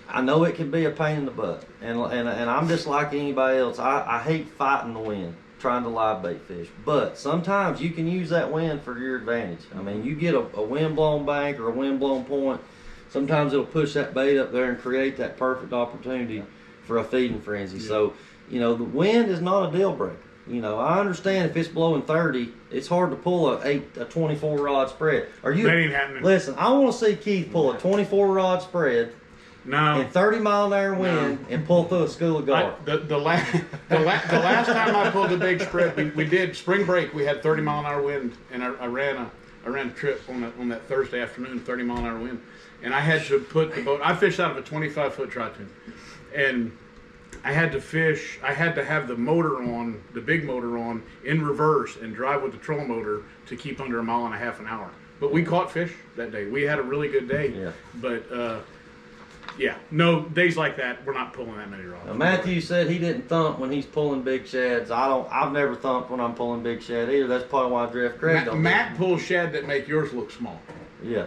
I know it can be a pain in the butt, and I'm just like anybody else. I hate fighting the wind, trying to live bait fish, but sometimes you can use that wind for your advantage. I mean, you get a wind blown bank or a wind blown point. Sometimes it'll push that bait up there and create that perfect opportunity for a feeding frenzy. Yeah. So, you know, the wind is not a deal breaker. You know, I understand if it's blowing 30, it's hard to pull a 24 rod spread. That ain't happening. Listen, I want to see Keith pull a 24 rod spread in 30 mile an hour wind and pull through a school of guard. The last time I pulled a big spread, we did spring break. We had 30 mile an hour wind, and I ran a trip on that Thursday afternoon, 30 mile an hour wind. And I had to put the boat, I fished out of a 25-foot tri-tune. And I had to have the motor on, the big motor on, in reverse and drive with the trolling motor to keep under 1.5 miles an hour. But we caught fish that day. We had a really good day. Yeah. But, no, days like that, we're not pulling that many rods. Now, Matthew said he didn't thump when he's pulling big shads. I've never thumped when I'm pulling big shad either. That's probably why Jeff Craig don't. Matt pulls shad that make yours look small. Yeah.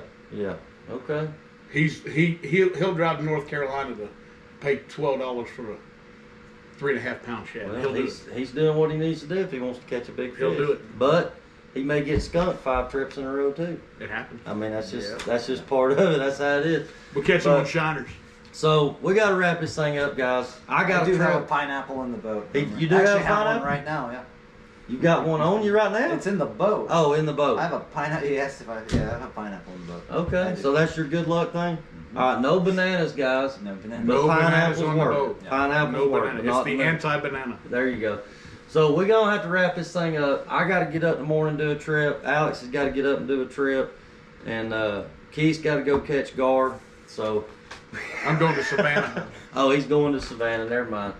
Okay. He'll drive to North Carolina to pay $12 for a 3.5 pound shad. Well, he's doing what he needs to do if he wants to catch a big fish. He'll do it. But he may get skunked 5 trips in a row too. It happens. I mean, that's just part of it. That's how it is. We'll catch them on shiners. So we got to wrap this thing up, guys. I do have a pineapple in the boat. You do have a pineapple? One right now, yeah. You got one on you right now? It's in the boat. Oh, in the boat. I have a pineapple. He asked if I have a pineapple in the boat. Okay, so that's your good luck thing? All right, no bananas, guys. No bananas. But No pineapples bananas on the work. boat. Yeah. Pineapples No work. banana. It's the anti-banana. There you go. So we're going to have to wrap this thing up. I got to get up in the morning and do a trip. Alex has got to get up and do a trip. And Keith's got to go catch guard. So I'm going to Savannah. Oh, he's going to Savannah. Never mind.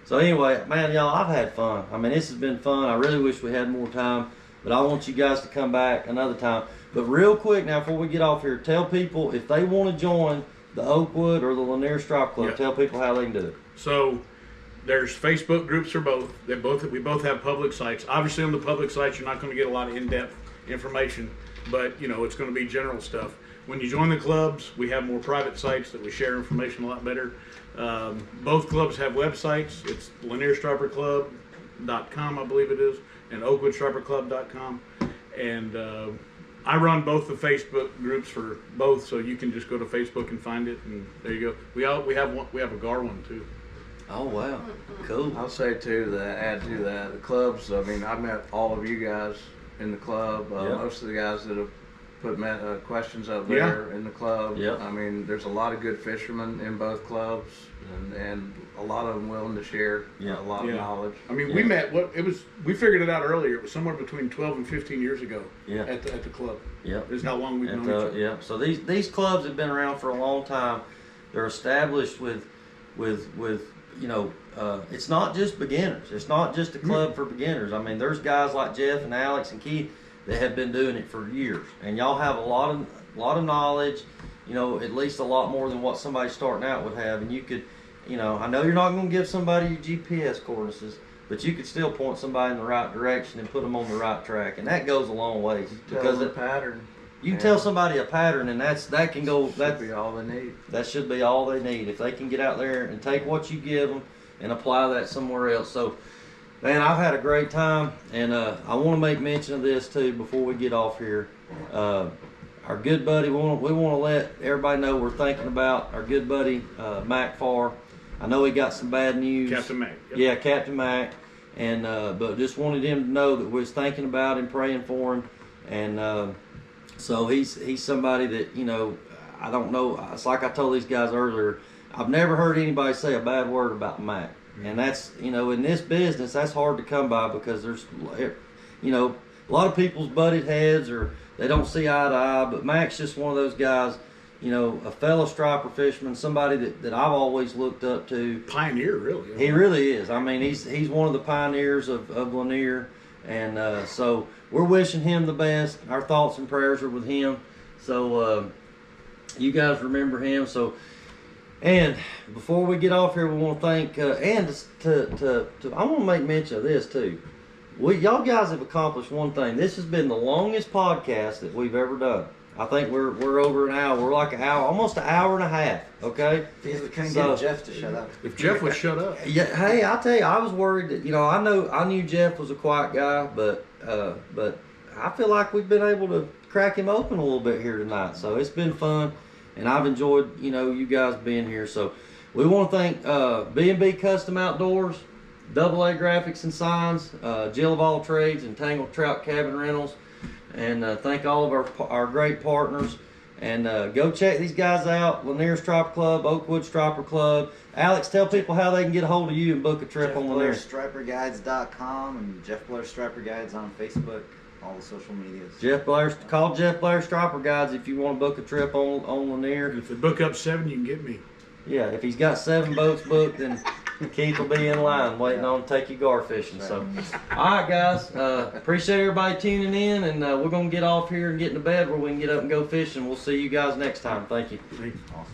So anyway, man, y'all, I've had fun. I mean, this has been fun. I really wish we had more time. But I want you guys to come back another time. But real quick now, before we get off here, tell people if they want to join the Oakwood or the Lanier Stripe Club, tell people how they can do it. So There's Facebook groups for both. We both have public sites. Obviously, on the public sites, you're not going to get a lot of in-depth information, but you know it's going to be general stuff. When you join the clubs, we have more private sites that we share information a lot better. Both clubs have websites. It's LanierStriperClub.com, I believe it is, and OakwoodsStriperClub.com. And I run both the Facebook groups for both, so you can just go to Facebook and find it, and there you go. We have a GAR one too. Oh wow, cool. I'll say too that add to that the clubs. I mean, I met all of you guys in the club. Most of the guys that have put questions up there in the club. Yep. I mean, there's a lot of good fishermen in both clubs, and a lot of them willing to share a lot of knowledge. I mean, we met. We figured it out earlier. It was somewhere between 12 and 15 years ago. At the club. Yep. This is how long we've known each other. Yeah. So these clubs have been around for a long time. They're established with you know, it's not just beginners. It's not just a club for beginners. I mean, there's guys like Jeff and Alex and Keith that have been doing it for years, and y'all have a lot of knowledge. You know, at least a lot more than what somebody starting out would have. And you could, you know, I know you're not going to give somebody your GPS coordinates, but you could still point somebody in the right direction and put them on the right track, and that goes a long ways because the pattern. You can tell somebody a pattern, and that can go. That should be all they need. That should be all they need. If they can get out there and take what you give them and apply that somewhere else. So, man, I've had a great time, and I want to make mention of this too before we get off here. Our good buddy, we want to let everybody know we're thinking about our good buddy Mac Farr. I know he got some bad news. Captain Mac. Yep. Yeah, Captain Mac, and but just wanted him to know that we was thinking about him, praying for him, and. So he's somebody that, you know, I don't know. It's like I told these guys earlier. I've never heard anybody say a bad word about Mac, and that's, you know, in this business that's hard to come by because there's, you know, a lot of people's butted heads or they don't see eye to eye. But Mac's just one of those guys, you know, a fellow striper fisherman, somebody that I've always looked up to. Pioneer, really. He really is. I mean, he's one of the pioneers of Lanier. And so we're wishing him the best. Our thoughts and prayers are with him. So you guys remember him. So, and before we get off here, we want to thank and to I want to make mention of this too. Y'all guys have accomplished one thing. This has been the longest podcast that we've ever done. I think we're over an hour. We're like an hour, almost an hour and a half. Okay. Because we couldn't get Jeff to shut up. If Jeff would shut up. Yeah. Hey, I tell you, I was worried that, you know, I knew Jeff was a quiet guy, but I feel like we've been able to crack him open a little bit here tonight. So it's been fun, and I've enjoyed, you know, you guys being here. So we want to thank B&B Custom Outdoors, AA Graphics and Signs, Jill of All Trades, and Tangled Trout Cabin Rentals. And thank all of our great partners. And go check these guys out. Lanier Striper Club, Oakwood Striper Club. Alex, tell people how they can get a hold of you and book a trip on Lanier. JeffBlairStriperGuides.com and Jeff Blair Striper Guides on Facebook, all the social medias. Call Jeff Blair Striper Guides if you want to book a trip on Lanier. If they book up 7, you can get me. Yeah, if he's got 7 boats booked, then Keith will be in line waiting on to take you gar fishing. So, all right, guys. Appreciate everybody tuning in, and we're going to get off here and get into bed where we can get up and go fishing. We'll see you guys next time. Thank you. Awesome.